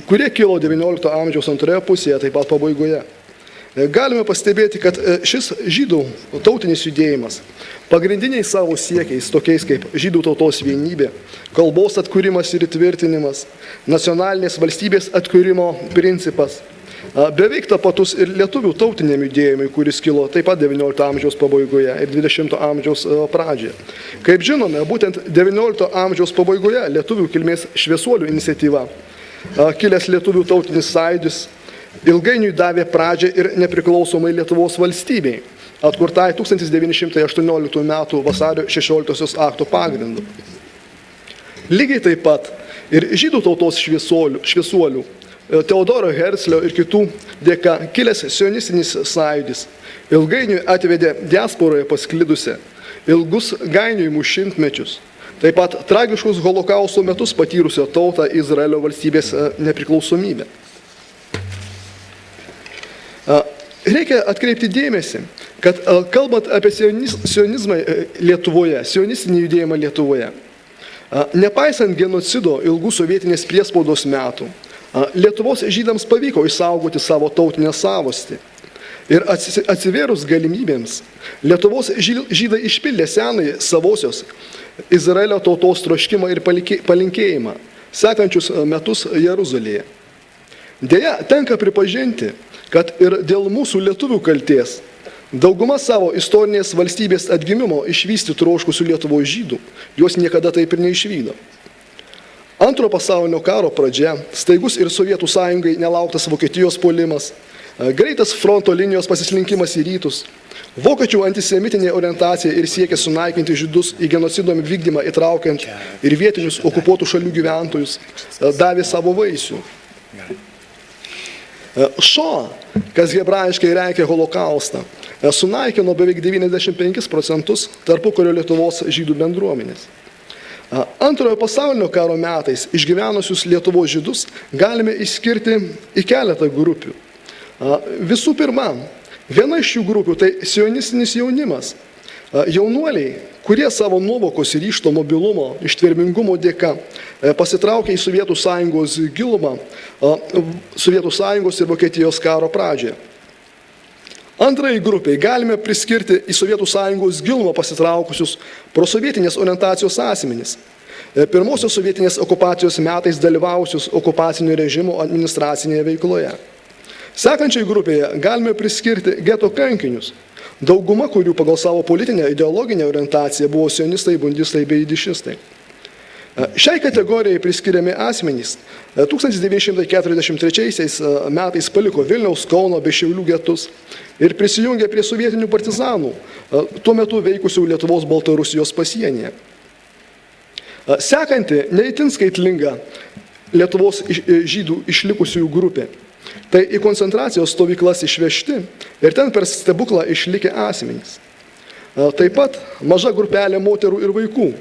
kurie kilo XIX amžiaus antroje pusėje, taip pat pabaigoje. Galime pastebėti, kad šis žydų tautinis judėjimas pagrindiniais savo siekiais, tokiais kaip žydų tautos vienybė, kalbos atkūrimas ir įtvirtinimas, nacionalinės valstybės atkūrimo principas, beveik tapatus ir lietuvių tautiniam judėjimui, kuris kilo taip pat XIX amžiaus pabaigoje ir XX amžiaus pradžioje. Kaip žinome, būtent XIX amžiaus pabaigoje lietuvių kilmės šviesuolių iniciatyva, kilęs lietuvių tautinis sąjūdis, ilgainiui davė pradžią ir nepriklausomai Lietuvos valstybei, atkurtai 1918 m. vasario 16 akto pagrindu. Lygiai taip pat ir žydų tautos šviesuolių, Teodoro Herzlio ir kitų dėka kilęs sionistinis sąjūdis ilgainiui atvedė diasporoje pasklidusią ilgus gainiojimų šimtmečius, taip pat tragiškus holokausto metus patyrusią tautą Izraelio valstybės nepriklausomybę. Reikia atkreipti dėmesį, kad kalbant apie sionizmą Lietuvoje, sionistinį judėjimą Lietuvoje, nepaisant genocido ilgų sovietinės priespaudos metų, Lietuvos žydams pavyko išsaugoti savo tautinę savastį. Ir atsivėrus galimybėms, Lietuvos žydai išpildė senąjį savosios Izraelio tautos troškimą ir palinkėjimą, sekančius metus Jeruzalėje. Deja, tenka pripažinti, kad ir dėl mūsų lietuvių kaltės dauguma savo istorinės valstybės atgimimo išvysti troškusių Lietuvos žydų, jos niekada taip ir neišvydo. Antrojo pasaulinio karo pradžia, staigus ir Sovietų sąjungai nelauktas Vokietijos puolimas, greitas fronto linijos pasislinkimas į rytus, vokiečių antisemitinė orientacija ir siekis sunaikinti žydus į genocido vykdymą įtraukiant ir vietinius okupuotų šalių gyventojus davė savo vaisių. Šo, kas hebrajiškai reikia holokaustą, sunaikino beveik 95% tarpukario Lietuvos žydų bendruomenės. Antrojo pasaulinio karo metais išgyvenusius Lietuvos žydus galime išskirti į keletą grupių. Visų pirma, viena iš šių grupių tai sionistinis jaunimas. Jaunuoliai, kurie savo nuovokos ir ryžto mobilumo, ištvermingumo dėka pasitraukė į Sovietų sąjungos gilumą, Sovietų sąjungos ir Vokietijos karo pradžioje. Antrai grupiai galime priskirti į Sovietų sąjungos gilumą pasitraukusius prosovietinės orientacijos asmenys, pirmosios sovietinės okupacijos metais dalyvavusius okupacinio režimo administracinėje veikloje. Sekančiai grupėje galime priskirti geto kankinius, dauguma kurių pagal savo politinę ideologinę orientaciją buvo sionistai, bundistai bei jidišistai. Šiai kategorijai priskiriami asmenys 1943 metais paliko Vilniaus, Kauno bei Šiaulių getus ir prisijungė prie sovietinių partizanų, tuo metu veikusių Lietuvos Baltarusijos pasienyje. Sekanti neįtin skaitlinga Lietuvos žydų išlikusiųjų grupė. Tai į koncentracijos stovyklas išvežti ir ten per stebuklą išlikę asmenys. Taip pat maža grupelė moterų ir vaikų,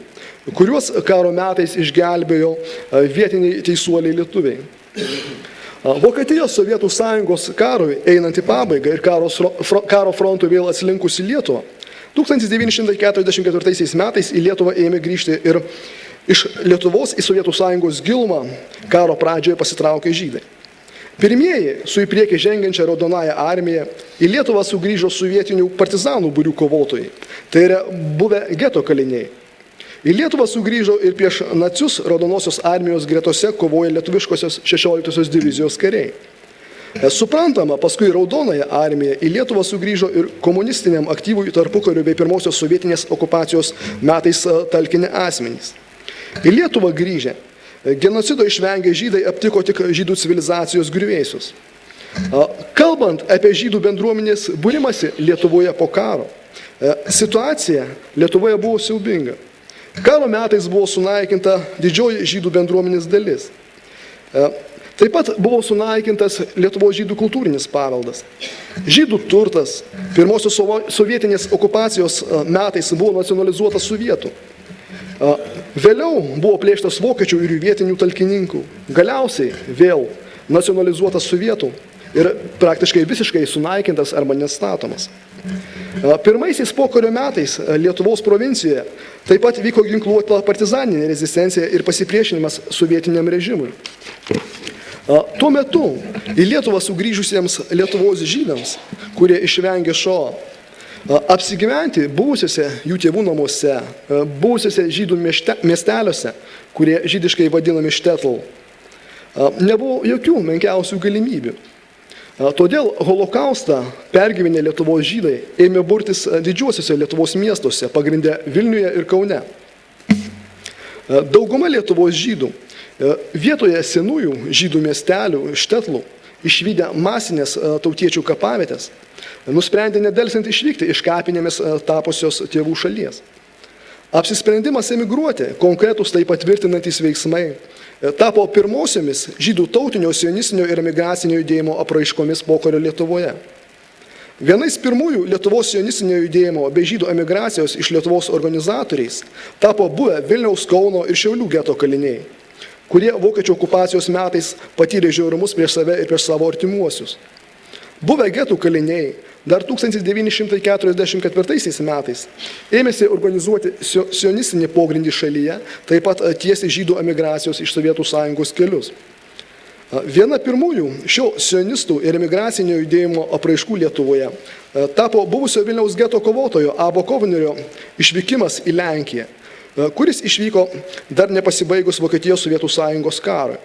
kuriuos karo metais išgelbėjo vietiniai teisuoliai lietuviai. Vokietijos Sovietų sąjungos karui einant į pabaigą ir karo frontui vėl atslinkus į Lietuvą, 1944 metais į Lietuvą ėmė grįžti ir iš Lietuvos į Sovietų sąjungos gilumą karo pradžioje pasitraukė žydai. Pirmieji su į priekį žengiančią Raudonąją armiją į Lietuvą sugrįžo sovietinių partizanų būrių kovotojai, tai yra buvę geto kaliniai. Į Lietuvą sugrįžo ir prieš nacius Raudonosios armijos gretose kovoja lietuviškosios 16 divizijos kariai. Suprantama, paskui Raudonąją armiją į Lietuvą sugrįžo ir komunistiniam aktyvui tarpukariu bei pirmosios sovietinės okupacijos metais talkinę asmenys. Į Lietuvą grįžę genocido išvengę žydai aptiko tik žydų civilizacijos griuvėsius. Kalbant apie žydų bendruomenės būrimąsi Lietuvoje po karo, situacija Lietuvoje buvo siaubinga. Karo metais buvo sunaikinta didžioji žydų bendruomenės dalis. Taip pat buvo sunaikintas Lietuvos žydų kultūrinis paveldas. Žydų turtas pirmosios sovietinės okupacijos metais buvo nacionalizuotas sovietų. Vėliau buvo plėštas vokiečių ir jų vietinių talkininkų. Galiausiai vėl nacionalizuotas sovietų ir praktiškai visiškai sunaikintas arba nestatomas. Pirmaisiais pokario metais Lietuvos provincijoje taip pat vyko ginkluota partizaninė rezistencija ir pasipriešinimas sovietiniam režimui. Tuo metu į Lietuvą sugrįžusiems Lietuvos žydams, kurie išvengė šoa, apsigyventi buvusiuose jų tėvų namuose, buvusiuose žydų miesteliuose, kurie žydiškai vadinami štetl, nebuvo jokių menkiausių galimybių. Todėl holokaustą pergyvenę Lietuvos žydai ėmė burtis didžiuosiuose Lietuvos miestuose, pagrinde Vilniuje ir Kaune. Dauguma Lietuvos žydų vietoje senųjų žydų miestelių štetlų, išvydę masinės tautiečių kapavietės, nusprendė nedelsiant išvykti iš kapinėmis tapusios tėvų šalies. Apsisprendimas emigruoti, konkretus tai patvirtinantys veiksmai, tapo pirmosiomis žydų tautinio, sionistinio ir emigracinio judėjimo apraiškomis pokario Lietuvoje. Vienais pirmųjų Lietuvos sionistinio judėjimo bei žydų emigracijos iš Lietuvos organizatoriais tapo buvę Vilniaus, Kauno ir Šiaulių geto kaliniai, kurie vokiečių okupacijos metais patyrė žiaurumus prieš save ir prieš savo artimuosius. Buvę getų kaliniai dar 1944 metais ėmėsi organizuoti sionistinį pogrindį šalyje, taip pat tiesti žydų emigracijos iš Sovietų Sąjungos kelius. Viena pirmųjų šio sionistų ir emigracinio judėjimo apraiškų Lietuvoje tapo buvusio Vilniaus geto kovotojo Abo Kovnerio išvykimas į Lenkiją, kuris išvyko dar nepasibaigus Vokietijos Sovietų Sąjungos karui.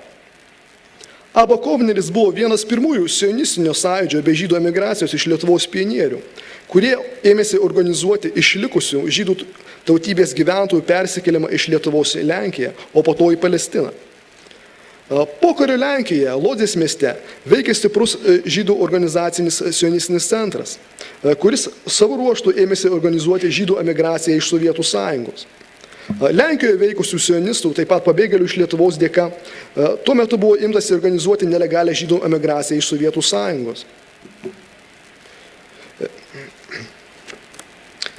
Abo Kovneris buvo vienas pirmųjų sionistinio sąjūdžio bei žydų emigracijos iš Lietuvos pionierių, kurie ėmėsi organizuoti išlikusių žydų tautybės gyventojų persikėlimą iš Lietuvos į Lenkiją, o po to į Palestiną. Pokario Lenkijoje, Lodzės mieste, veikė stiprus žydų organizacinis sionistinis centras, kuris savo ruožtų ėmėsi organizuoti žydų emigraciją iš Sovietų Sąjungos. Lenkijoje veikusių sionistų, taip pat pabėgėlių iš Lietuvos dėka, tuo metu buvo imtasi organizuoti nelegalią žydų emigraciją iš Sovietų Sąjungos.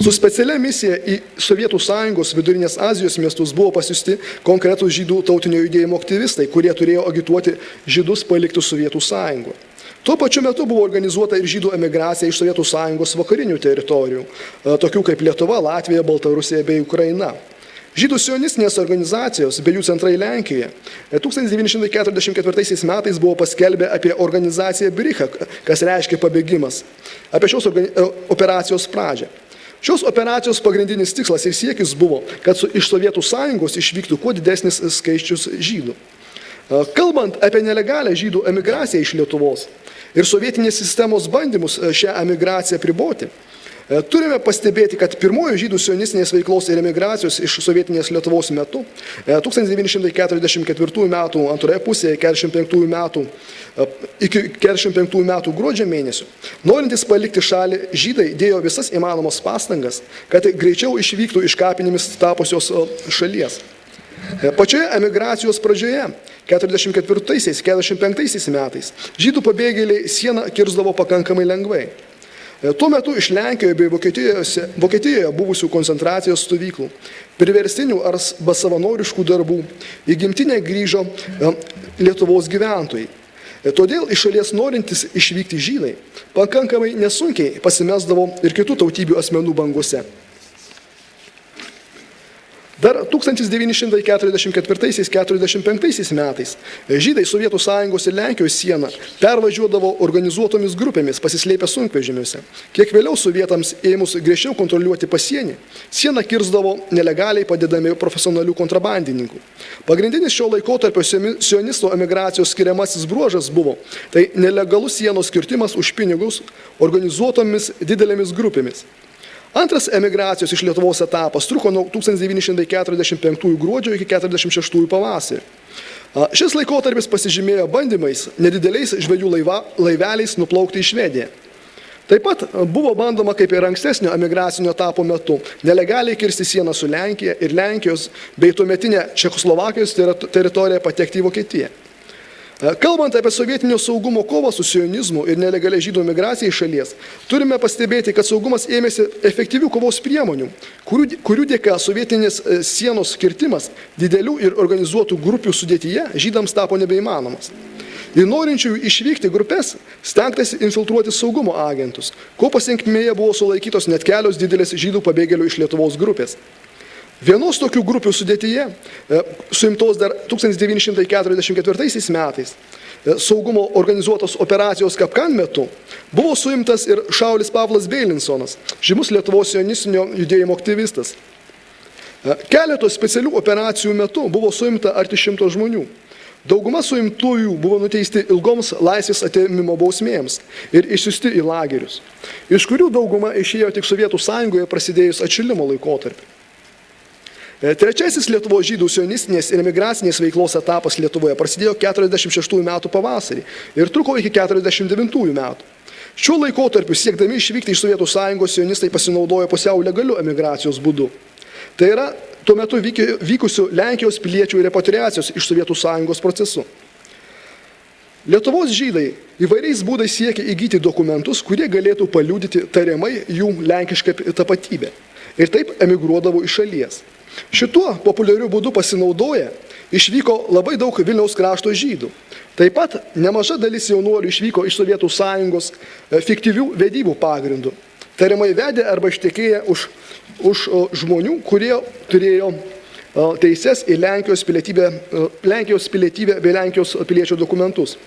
Su specialia misija į Sovietų Sąjungos Vidurinės Azijos miestus buvo pasiųsti konkretus žydų tautinio judėjimo aktyvistai, kurie turėjo agituoti žydus palikti Sovietų Sąjungą. Tuo pačiu metu buvo organizuota ir žydų emigracija iš Sovietų Sąjungos vakarinių teritorijų, tokių kaip Lietuva, Latvija, Baltarusija bei Ukraina. Žydų sionistinės organizacijos bei jų centrai Lenkijoje 1944 metais buvo paskelbę apie organizaciją Bricha, kas reiškia pabėgimas, apie šios operacijos pradžią. Šios operacijos pagrindinis tikslas ir siekis buvo, kad iš Sovietų Sąjungos išvyktų kuo didesnis skaičius žydų. Kalbant apie nelegalią žydų emigraciją iš Lietuvos ir sovietinės sistemos bandymus šią emigraciją priboti, turime pastebėti, kad pirmojo žydų sionistinės veiklos ir emigracijos iš sovietinės Lietuvos metu 1944 metų antroje pusėje iki 45 metų gruodžio mėnesio, norintys palikti šalį, žydai dėjo visas įmanomas pastangas, kad greičiau išvyktų iš kapinėmis tapusios šalies. Pačioje emigracijos pradžioje, 1944-1945 metais, žydų pabėgėliai sieną kirsdavo pakankamai lengvai. Tuo metu iš Lenkijoje bei Vokietijoje buvusių koncentracijos stovyklų, priverstinių arba savanoriškų darbų į gimtinę grįžo Lietuvos gyventojai. Todėl iš šalies norintis išvykti žydai pakankamai nesunkiai pasimesdavo ir kitų tautybių asmenų bangose. Dar 1944-1945 metais žydai Sovietų Sąjungos ir Lenkijos sieną pervažiuodavo organizuotomis grupėmis pasislėpę sunkvežimiuose. Kiek vėliau sovietams ėmus griežčiau kontroliuoti pasienį, sieną kirsdavo nelegaliai padedami profesionalių kontrabandininkų. Pagrindinis šio laikotarpio sionisto emigracijos skiriamasis bruožas buvo tai nelegalus sienos kirtimas už pinigus organizuotomis didelėmis grupėmis. Antras emigracijos iš Lietuvos etapas truko nuo 1945 gruodžio iki 1946 pavasario. Šis laikotarpis pasižymėjo bandymais nedideliais žvejų laiveliais nuplaukti į Švediją. Taip pat buvo bandoma, kaip ir ankstesnio emigracinio etapo metu, nelegaliai kirsti sieną su Lenkija ir Lenkijos bei tuometinė Čekoslovakijos teritoriją patekti į Vokietiją. Kalbant apie sovietinio saugumo kovą su sionizmu ir nelegalia žydų migracija iš šalies, turime pastebėti, kad saugumas ėmėsi efektyvių kovos priemonių, kurių dėka sovietinės sienos kirtimas didelių ir organizuotų grupių sudėtyje žydams tapo nebeįmanomas. Į norinčiųjų išvykti grupės stengtasi infiltruoti saugumo agentus, ko pasienkmėje buvo sulaikytos net kelios didelės žydų pabėgėlių iš Lietuvos grupės. Vienos tokių grupių sudėtyje, suimtos dar 1944 metais, saugumo organizuotos operacijos Kapkan metu, buvo suimtas ir šaulis Pavlas Beilinsonas, žymus Lietuvos sionistinio judėjimo aktyvistas. Keletos specialių operacijų metu buvo suimta arti 100 žmonių. Dauguma suimtųjų buvo nuteisti ilgoms laisvės atėmimo bausmėms ir išsiųsti į lagerius, iš kurių dauguma išėjo tik Sovietų Sąjungoje prasidėjus atšilimo laikotarpiu. Trečiasis Lietuvos žydų sionistinės ir emigracinės veiklos etapas Lietuvoje prasidėjo 46 metų pavasarį ir truko iki 49 metų. Šiuo laikotarpiu siekdami išvykti iš Sovietų Sąjungos sionistai pasinaudojo pusiau legaliu emigracijos būdu. Tai yra tuo metu vykusių Lenkijos piliečių repatriacijos iš Sovietų Sąjungos procesu. Lietuvos žydai įvairiais būdais siekia įgyti dokumentus, kurie galėtų paliudyti tariamai jų lenkišką tapatybę ir taip emigruodavo iš šalies. Šituo populiariu būdu pasinaudoję išvyko labai daug Vilniaus krašto žydų. Taip pat nemaža dalis jaunuolių išvyko iš Sovietų Sąjungos fiktyvių vedybų pagrindų. Tariamai vedė arba ištekėję už žmonių, kurie turėjo teises į Lenkijos pilietybę bei Lenkijos piliečio dokumentus.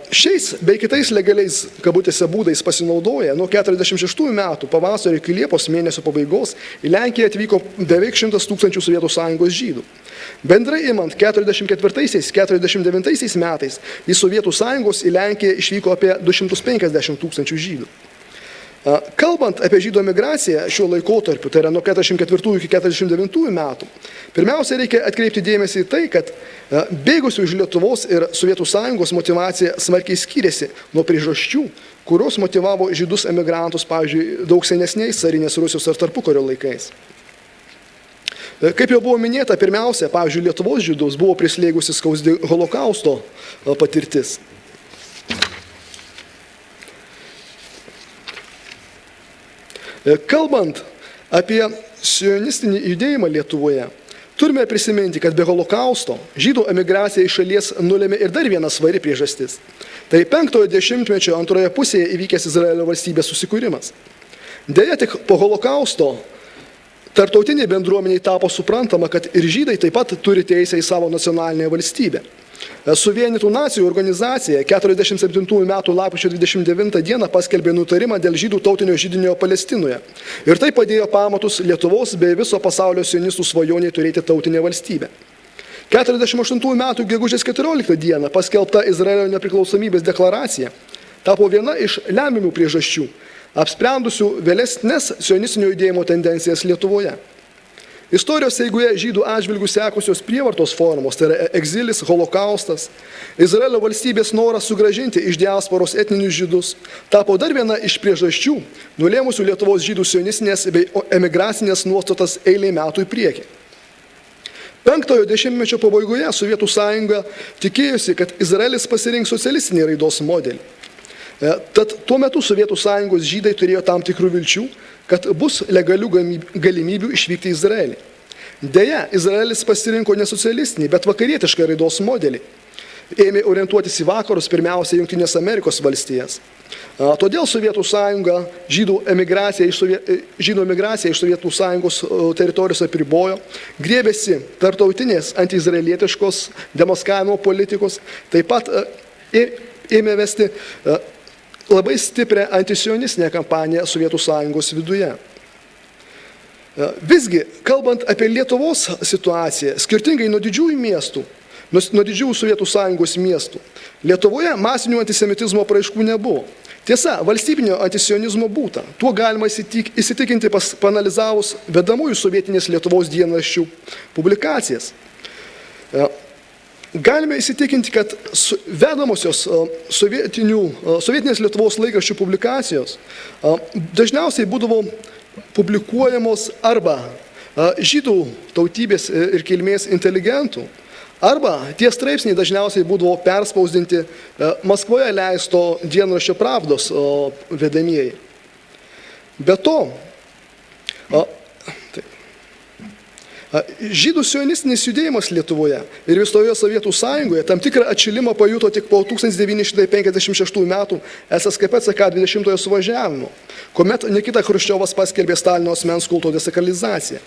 Šiais bei kitais legaliais kabutėse būdais pasinaudoję nuo 46 metų pavasario iki Liepos mėnesio pabaigos į Lenkiją atvyko beveik 100 000 Sovietų Sąjungos žydų. Bendrai imant 44–49 metais į Sovietų Sąjungos į Lenkiją išvyko apie 250 000 žydų. Kalbant apie žydų emigraciją šiuo laikotarpiu, tai yra nuo 44 iki 49 metų, pirmiausia reikia atkreipti dėmesį į tai, kad bėgusių iš Lietuvos ir Sovietų Sąjungos motyvacija smarkiai skiriasi nuo priežasčių, kurios motyvavo žydus emigrantus, pavyzdžiui, daug senesniais carinės Rusijos ar tarpukario laikais. Kaip jau buvo minėta, pirmiausia, pavyzdžiui, Lietuvos žydus buvo prislėgusi skaudi holokausto patirtis. Kalbant apie sionistinį judėjimą Lietuvoje, turime prisiminti, kad be holokausto žydų emigracija iš šalies nulėmė ir dar viena svari priežastis. Tai 5-ojo dešimtmečio antroje pusėje įvykęs Izraelio valstybės susikūrimas. Deja, tik po holokausto tarptautiniai bendruomeniai tapo suprantama, kad ir žydai taip pat turi teisę į savo nacionalinę valstybę. Suvienytų nacijų organizacija 47 metų lapkričio 29 dieną paskelbė nutarimą dėl žydų tautinio židinio Palestinoje. Ir tai padėjo pamatus Lietuvos bei viso pasaulio sionistų svajoniai turėti tautinę valstybę. 48 metų gegužės 14 dieną paskelbta Izraelio nepriklausomybės deklaracija tapo viena iš lemiamų priežasčių, apsprendusių vėlesnes sionistinio judėjimo tendencijas Lietuvoje. Istorijos eigoje žydų atžvilgių sekusios prievartos formos, tai yra egzilis, holokaustas, Izraelio valstybės noras sugrąžinti iš diasporos etninius žydus, tapo dar viena iš priežasčių, nulėmusių Lietuvos žydų sionistinės bei emigracinės nuostatas eilei metų į priekį. 5-ojo dešimtmečio pabaigoje Sovietų Sąjunga tikėjosi, kad Izraelis pasirinks socialistinį raidos modelį. Tad tuo metu Sovietų Sąjungos žydai turėjo tam tikrų vilčių, kad bus legalių galimybių išvykti į Izraelį. Deja, Izraelis pasirinko ne socialistinį, bet vakarietišką raidos modelį. Ėmė orientuotis į vakarus, pirmiausia, Jungtinės Amerikos valstijas. Todėl Sovietų Sąjunga žydų emigraciją iš Sovietų Sąjungos teritorijos apribojo, griebėsi tarptautinės antiizraelietiškos demaskavimo politikos, taip pat ėmė vesti labai stiprią antisionistinę kampaniją Sovietų Sąjungos viduje. Visgi, kalbant apie Lietuvos situaciją, skirtingai nuo didžiųjų miestų, nuo didžiųjų Sovietų Sąjungos miestų, Lietuvoje masinių antisemitizmo apraiškų nebuvo. Tiesa, valstybinio antisionizmo būta. Tuo galima įsitikinti paanalizavus vedamųjų sovietinės Lietuvos dienraščių publikacijas. Galime įsitikinti, kad vedamosios sovietinės Lietuvos laikraščių publikacijos dažniausiai būdavo publikuojamos arba žydų tautybės ir kilmės inteligentų, Arba tie straipsniai dažniausiai būdavo perspausdinti Maskvoje leisto dienraščio Pravdos vedamieji. Be to, žydų sionistinis judėjimas Lietuvoje ir visoje Sovietų Sąjungoje tam tikrą atšilimą pajuto tik po 1956 metų SSKP CK 20-ojo suvažiavimo, kuomet Nikita Chruščiovas paskelbė Stalino asmens kulto desakralizaciją.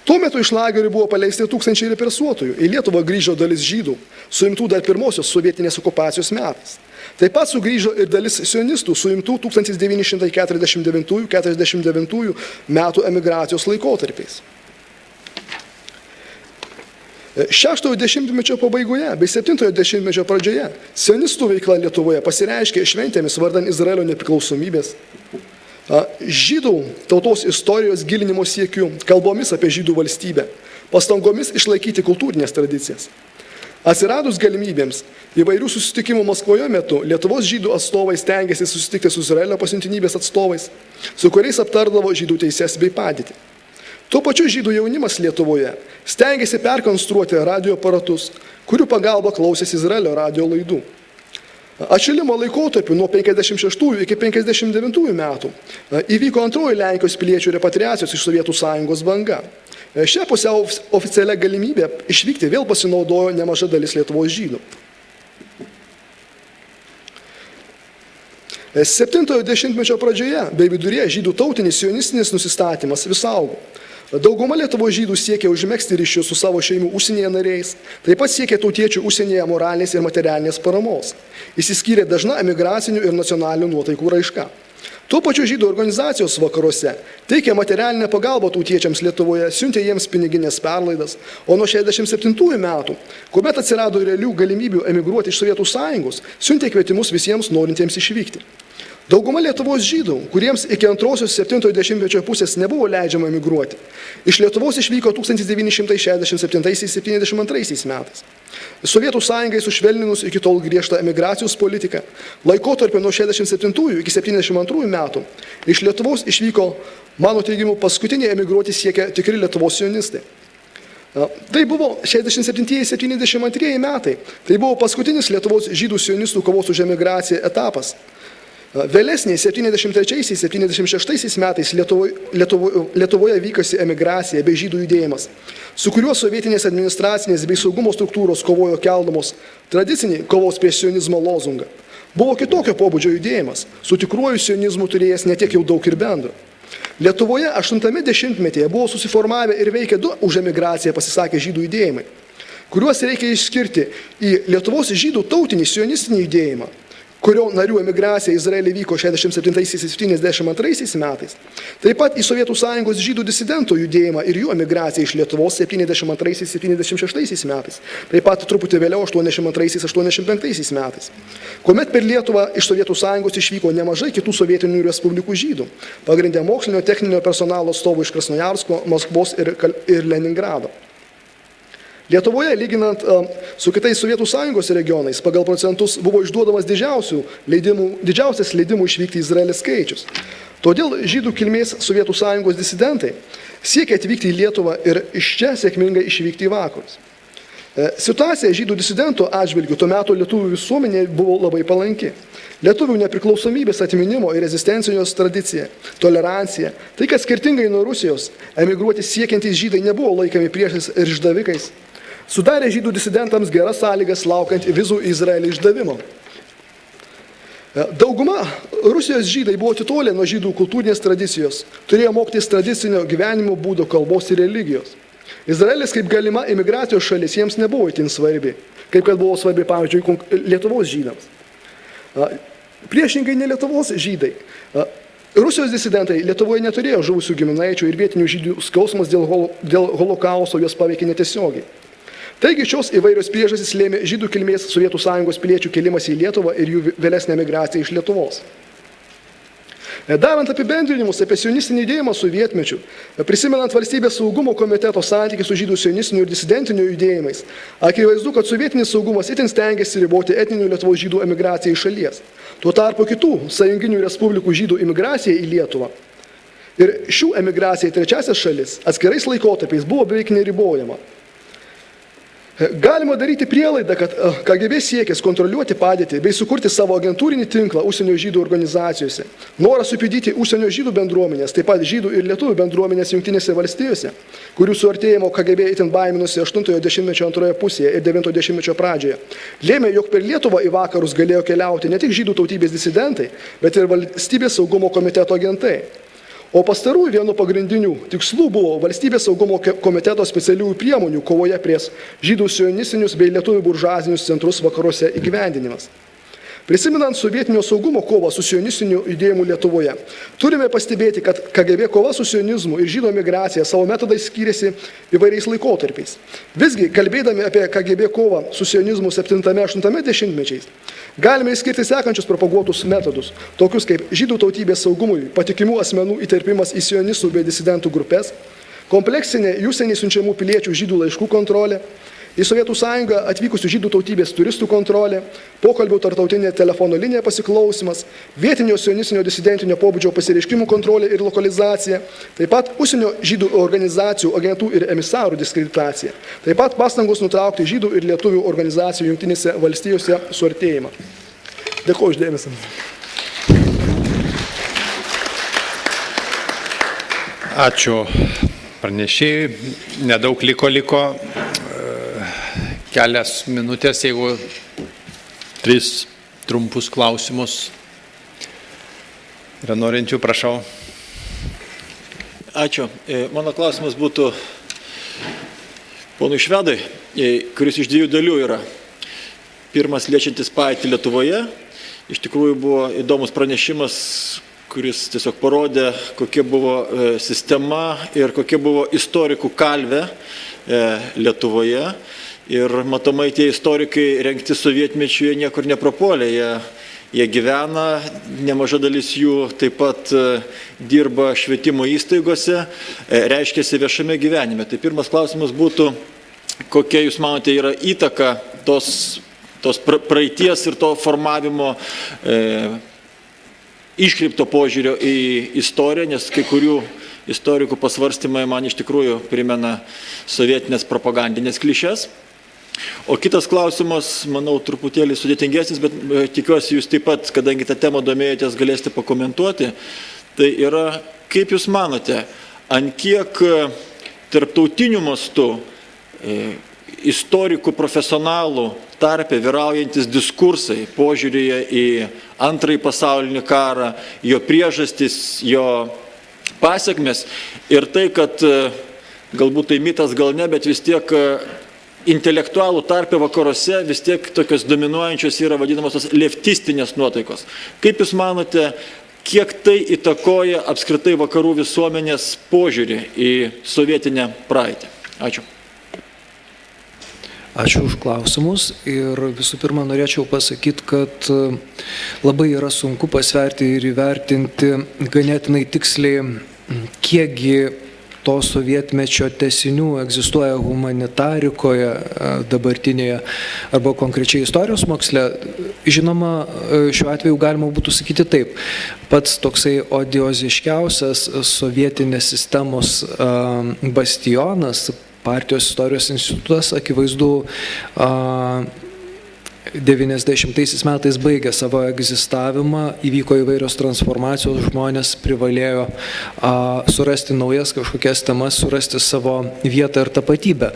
Tuo metu iš lagerių buvo paleisti tūkstančiai represuotojų, į Lietuvą grįžo dalis žydų, suimtų dar pirmosios sovietinės okupacijos metais. Taip pat sugrįžo ir dalis sionistų, suimtų 1949–49 metų emigracijos laikotarpiais. Šeštojo dešimtmečio pabaigoje bei septintojo dešimtmečio pradžioje sionistų veikla Lietuvoje pasireiškė šventėmis vardan Izraelio nepriklausomybės, žydų tautos istorijos gilinimo siekiu, kalbomis apie žydų valstybę, pastangomis išlaikyti kultūrinės tradicijas. Atsiradus galimybėms įvairių susitikimų Maskvoje metu, Lietuvos žydų atstovai stengiasi susitikti su Izraelio pasiuntinybės atstovais, su kuriais aptardavo žydų teises bei padėtį. Tuo pačiu žydų jaunimas Lietuvoje stengiasi perkonstruoti radio aparatus, kurių pagalba klausėsi Izraelio radio laidų. Atšilimo laikotarpiu nuo 56 iki 59 metų įvyko antroji Lenkijos piliečių repatriacijos iš Sovietų Sąjungos banga. Šią pusiau oficialią galimybę išvykti vėl pasinaudojo nemaža dalis Lietuvos žydų. 7-ojo dešimtmečio pradžioje bei viduryje žydų tautinis sionistinis nusistatymas vis augo. Dauguma Lietuvos žydų siekė užmegzti ryšius su savo šeimų užsienyje nariais, taip pat siekė tautiečių užsienyje moralinės ir materialinės paramos. Išsiskyrė dažna emigracinių ir nacionalinių nuotaikų raiška. Tuo pačiu žydų organizacijos vakaruose teikė materialinę pagalbą tautiečiams Lietuvoje, siuntė jiems piniginės perlaidas, o nuo 67 metų, kuomet atsirado realių galimybių emigruoti iš Sovietų Sąjungos, siuntė kvietimus visiems norintiems išvykti. Dauguma Lietuvos žydų, kuriems iki antrosios 7-ojo dešimtmečio pusės nebuvo leidžiama emigruoti, iš Lietuvos išvyko 1967–72 metais. Sovietų Sąjungai sušvelninus iki tol griežtą emigracijos politiką, laikotarpio nuo 67 iki 72 metų, iš Lietuvos išvyko, mano teigimu, paskutiniai emigruoti siekia tikri Lietuvos sionistai. Tai buvo 67–72 metai, tai buvo paskutinis Lietuvos žydų sionistų kovos už emigraciją etapas. Vėlesniai 73–76 metais Lietuvoje vykosi emigracija bei žydų judėjimas, su kuriuo sovietinės administracinės bei saugumo struktūros kovojo keldamos tradicinį kovos prieš sionizmo lozungą. Buvo kitokio pobūdžio judėjimas, su tikruoju sionizmu turėjęs netiek jau daug ir bendro. Lietuvoje 8-ame dešimtmetyje buvo susiformavę ir veikę du už emigraciją pasisakę žydų judėjimai, kuriuos reikia išskirti į Lietuvos žydų tautinį sionistinį judėjimą, kurio narių emigracija į Izraelį vyko 67–72 metais, taip pat į Sovietų Sąjungos žydų disidentų judėjimą ir jų emigraciją iš Lietuvos 72–76 metais, taip pat truputį vėliau 82–85 metais, kuomet per Lietuvą iš Sovietų Sąjungos išvyko nemažai kitų sovietinių respublikų žydų, pagrindė mokslinio techninio personalo atstovų iš Krasnojarsko, Maskvos ir Leningrado. Lietuvoje, lyginant su kitais Sovietų Sąjungos regionais, pagal procentus buvo išduodamas didžiausias leidimų išvykti į Izraelį skaičius. Todėl žydų kilmės Sovietų Sąjungos disidentai siekia atvykti į Lietuvą ir iš čia sėkmingai išvykti į vakarus. Situacija žydų disidentų atžvilgių tuo metu lietuvių visuomenė buvo labai palanki. Lietuvių nepriklausomybės atminimo ir rezistencijos tradicija, tolerancija, tai kad skirtingai nuo Rusijos emigruoti siekiantys žydai nebuvo laikomi priešais ir išdavikais, sudarė žydų disidentams geras sąlygas laukiant vizų į Izraelį išdavimo. Dauguma Rusijos žydai buvo atitolę nuo žydų kultūrinės tradicijos, turėjo mokytis tradicinio gyvenimo būdo, kalbos ir religijos. Izraelis kaip galima imigracijos šalis jiems nebuvo itin svarbi, kaip kad buvo svarbi, pavyzdžiui, Lietuvos žydams. Priešingai ne Lietuvos žydai. Rusijos disidentai Lietuvoje neturėjo žuvusių giminaičių ir vietinių žydų skausmas dėl holokausto juos paveikė netiesiogiai. Taigi šios įvairios priežastys lėmė žydų kilmės Sovietų Sąjungos piliečių kėlimas į Lietuvą ir jų vėlesnę migraciją iš Lietuvos. Darant apibendrinimus apie sionistinį judėjimą sovietmečiu, prisimenant Valstybės saugumo komiteto santykį su žydų sionistiniu ir disidentiniu judėjimais, akivaizdu, kad sovietinis saugumas itin stengiasi riboti etninių Lietuvos žydų emigraciją iš šalies. Tuo tarpu kitų sąjunginių respublikų žydų imigracija į Lietuvą ir šių emigracija į trečiasias šalis atskirais laikotarpiais buvo beveik neribojama. Galima daryti prielaidą, kad KGB siekis kontroliuoti padėtį bei sukurti savo agentūrinį tinklą užsienio žydų organizacijose, noras supydyti užsienio žydų bendruomenės, taip pat žydų ir lietuvių bendruomenės Jungtinėse valstijose, kurių suartėjimo KGB itin baiminosi 8-ojo dešimtmečio antroje pusėje ir 9-ojo dešimtmečio pradžioje, lėmė, jog per Lietuvą į vakarus galėjo keliauti ne tik žydų tautybės disidentai, bet ir valstybės saugumo komiteto agentai. O pastarųjų vienu pagrindinių tikslų buvo valstybės saugumo komiteto specialiųjų priemonių kovoje prieš žydų sionistinius bei lietuvių buržuazinius centrus vakaruose įgyvendinimas. Prisimenant sovietinio saugumo kovą su sionistiniu judėjimu Lietuvoje, turime pastebėti, kad KGB kova su sionizmu ir žydų migracija savo metodais skyrėsi įvairiais laikotarpiais. Visgi, kalbėdami apie KGB kovą su sionizmu 7-8 dešimtmečiais, galime išskirti sekančius propaguotus metodus, tokius kaip žydų tautybės saugumui patikimų asmenų įterpimas į sionistų bei disidentų grupės, kompleksinė jų seniai siunčiamų piliečių žydų laiškų kontrolė, į Sovietų sąjungą atvykusių žydų tautybės turistų kontrolė, pokalbių tarptautinė telefono linija pasiklausimas, vietinio sionistinio disidentinio pobūdžio pasireiškimų kontrolė ir lokalizacija, taip pat užsienio žydų organizacijų, agentų ir emisarų diskreditacija, taip pat pastangos nutraukti žydų ir lietuvių organizacijų Jungtinėse valstijose suartėjimą. Dėkuoju uždėmesį. Ačiū pranešėjai. Nedaug liko. Kelias minutės, jeigu 3 trumpus klausimus. Yra norinčių, prašau. Ačiū. Mano klausimas būtų ponui Švedai, kuris iš 2 dalių yra. Pirmas liečiantis padėtį Lietuvoje. Iš tikrųjų buvo įdomus pranešimas, kuris tiesiog parodė, kokia buvo sistema ir kokia buvo istorikų kalvė Lietuvoje. Ir matomai tie istorikai rengti sovietmečiu, jie niekur neprapuolė, jie gyvena, nemaža dalis jų taip pat dirba švietimo įstaigose, reiškiasi viešame gyvenime. Tai pirmas klausimas būtų, kokia jūs manote yra įtaka tos praeities ir to formavimo iškreipto požiūrio į istoriją, nes kai kurių istorikų pasvarstymai man iš tikrųjų primena sovietinės propagandinės klišes. O kitas klausimas, manau, truputėlį sudėtingesnis, bet tikiuosi jūs taip pat, kadangi tą temą domėjotės, galėsite pakomentuoti. Tai yra, kaip jūs manote, ant kiek tarptautiniu mastu istorikų profesionalų tarpe vyraujantis diskursai, požiūrėje į antrąjį pasaulinį karą, jo priežastis, jo pasiekmes ir tai, kad galbūt tai mitas, gal ne, bet vis tiek intelektualų tarpe vakaruose vis tiek tokios dominuojančios yra vadinamos tos leftistinės nuotaikos. Kaip jūs manote, kiek tai įtakoja apskritai vakarų visuomenės požiūrį į sovietinę praeitį? Ačiū. Ačiū už klausimus ir visų pirma norėčiau pasakyti, kad labai yra sunku pasverti ir įvertinti ganėtinai tiksliai, kiekgi to sovietmečio tęsinių egzistuoja humanitarikoje dabartinėje arba konkrečiai istorijos moksle. Žinoma, šiuo atveju galima būtų sakyti taip. Pats toksai odioziškiausias sovietinės sistemos bastionas, partijos istorijos institutas, akivaizdu, 90 metais baigė savo egzistavimą, įvyko įvairios transformacijos, žmonės privalėjo surasti naujas kažkokias temas, surasti savo vietą ir tapatybę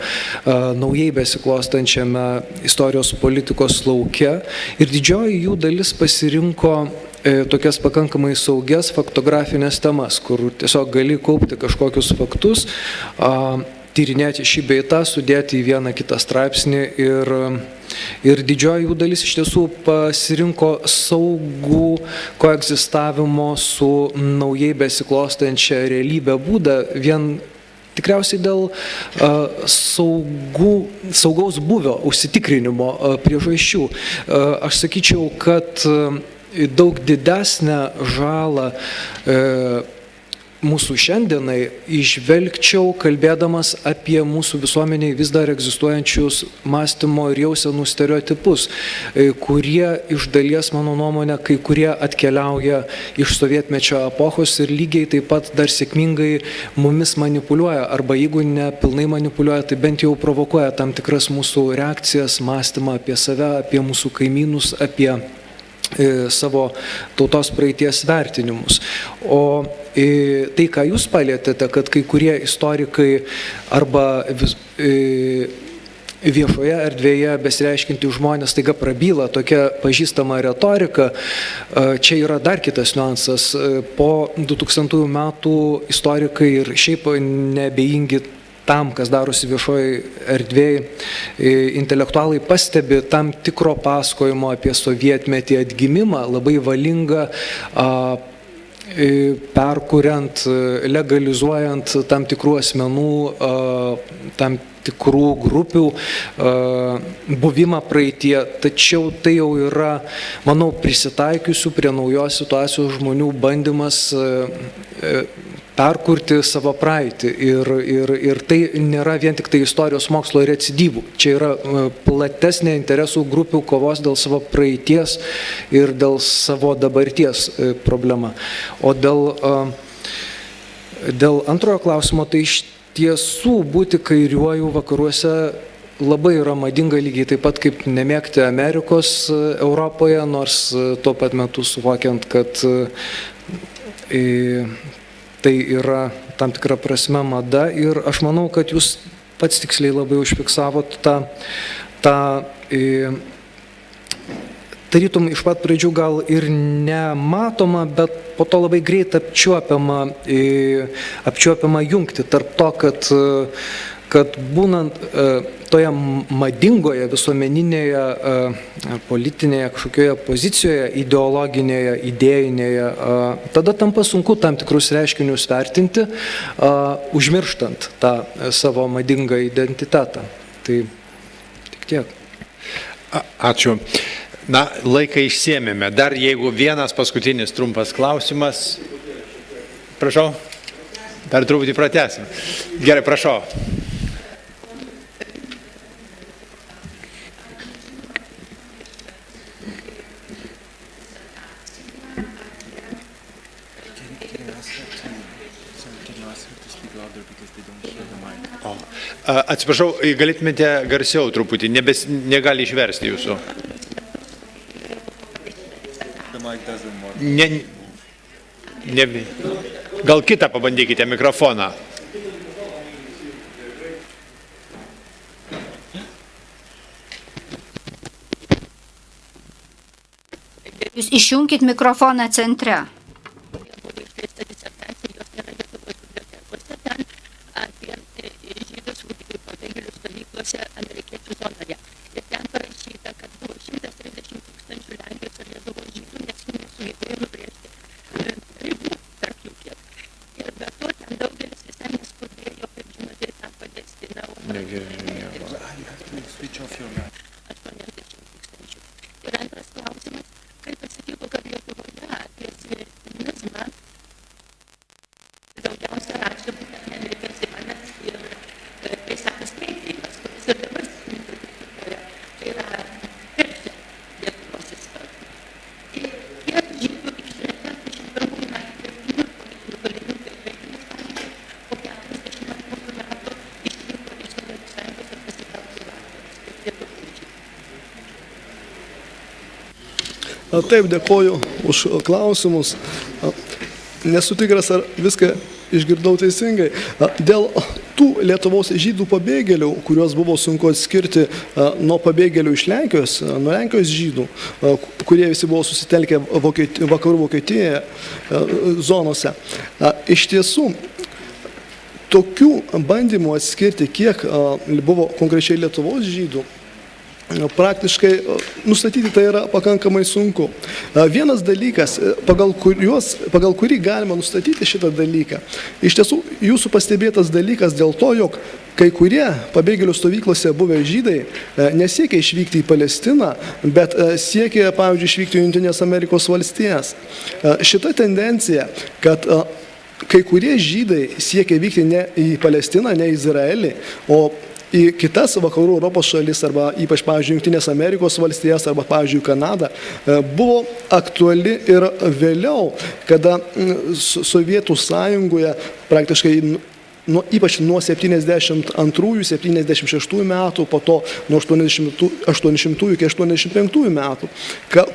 naujai besiklostančiame istorijos politikos lauke. Ir didžioji jų dalis pasirinko tokias pakankamai saugias faktografinės temas, kur tiesiog gali kaupti kažkokius faktus, tyrinėti šį bei tą, sudėti į vieną kitą straipsnį ir didžioji jų dalis iš tiesų pasirinko saugų koegzistavimo su naujai besiklostančia realybė būdą, vien tikriausiai dėl saugaus buvio užsitikrinimo priežasčių. Aš sakyčiau, kad daug didesnę žalą mūsų šiandienai išvelgčiau, kalbėdamas apie mūsų visuomeniai vis dar egzistuojančius mąstymo ir jausenų stereotipus, kurie iš dalies, mano nuomonė, kai kurie atkeliauja iš sovietmečio epochos ir lygiai taip pat dar sėkmingai mumis manipuliuoja, arba jeigu ne pilnai manipuliuoja, tai bent jau provokuoja tam tikras mūsų reakcijas, mąstymą apie save, apie mūsų kaimynus, apie savo tautos praeities vertinimus. O tai, ką jūs palėtėte, kad kai kurie istorikai arba viešoje erdvėje besireiškinti žmonės taiga prabyla tokia pažįstama retorika, čia yra dar kitas niuansas. Po 2000 metų istorikai ir šiaip neabejingi tam, kas darosi viešoji erdvėje, intelektualai pastebi tam tikro pasakojimo apie sovietmetį atgimimą, labai valingą, perkuriant, legalizuojant tam tikrų asmenų, tam tikrų grupių buvimą praeitie. Tačiau tai jau yra, manau, prisitaikiusių prie naujos situacijos žmonių bandymas perkurti savo praeitį ir tai nėra vien tik tai istorijos mokslo recidyvų. Čia yra platesnė interesų grupių kovos dėl savo praeities ir dėl savo dabarties problema. O dėl antrojo klausimo, tai iš tiesų būti kairiuoju vakaruose labai yra madinga, lygiai taip pat kaip nemėgti Amerikos Europoje, nors tuo pat metu suvokiant, kad tai yra tam tikra prasme mada ir aš manau, kad jūs pats tiksliai labai užfiksavot tą tarytum iš pat pradžių gal ir nematomą, bet po to labai greit apčiuopiamą jungti tarp to, kad būnant toje madingoje visuomeninėje politinėje kažkokioje pozicijoje, ideologinėje, idėjinėje, tada tampa sunku tam tikrus reiškinius vertinti, užmirštant tą savo madingą identitetą. Tai tik tiek. Ačiū. Na, laiką išsėmėme. Dar jeigu vienas paskutinis trumpas klausimas. Prašau. Dar truputį pratęsim. Gerai, prašau. Atsiprašau, galėtumėte garsiau truputį, negali išversti jūsų. Gal kitą pabandykite mikrofoną. Jūs išjunkit mikrofoną centre. Taip, dėkoju už klausimus. Nesu tikras, ar viską išgirdau teisingai. Dėl tų Lietuvos žydų pabėgėlių, kuriuos buvo sunku atskirti nuo pabėgėlių iš Lenkijos, nuo Lenkijos žydų, kurie visi buvo susitelkę vakarų Vokietijoje zonose. Iš tiesų, tokių bandymų atskirti, kiek buvo konkrečiai Lietuvos žydų, praktiškai nustatyti tai yra pakankamai sunku. Vienas dalykas, pagal kurį galima nustatyti šitą dalyką, iš tiesų jūsų pastebėtas dalykas dėl to, jog kai kurie pabėgėlių stovyklose buvę žydai nesiekia išvykti į Palestiną, bet siekia, pavyzdžiui, išvykti į Jungtinės Amerikos valstijas. Šita tendencija, kad kai kurie žydai siekia vykti ne į Palestiną, ne į Izraelį, o į kitas vakarų Europos šalis arba ypač, pavyzdžiui, Jungtinės Amerikos valstijas arba, pavyzdžiui, Kanadą, buvo aktuali ir vėliau, kada Sovietų sąjungoje praktiškai ypač nuo 72-76 metų, po to nuo 80 iki 85 metų,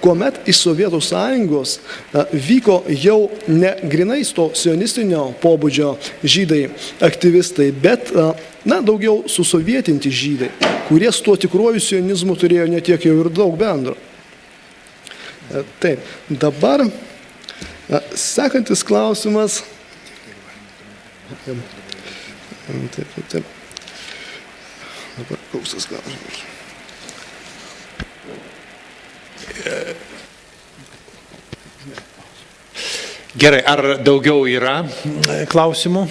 kuomet iš Sovietų sąjungos vyko jau ne grinais to sionistinio pobūdžio žydai aktyvistai, bet daugiau susovietinti žydai, kurie su tuo tikruoju sionizmu turėjo netiek jau ir daug bendro. Taip, dabar sekantis klausimas. Taip. Dabar koks klausimas. Gerai, ar daugiau yra klausimų?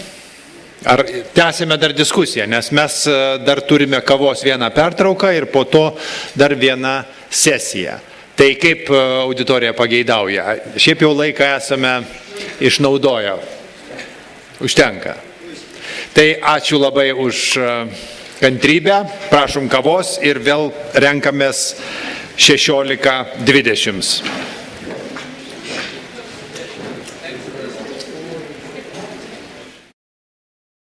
Ar tęsime dar diskusiją, nes mes dar turime kavos vieną pertrauką ir po to dar vieną sesiją. Tai kaip auditorija pageidauja? Šiaip jau laiką esame išnaudoję. Užtenka. Tai ačiū labai už kantrybę, prašom kavos ir vėl renkamės 16:20.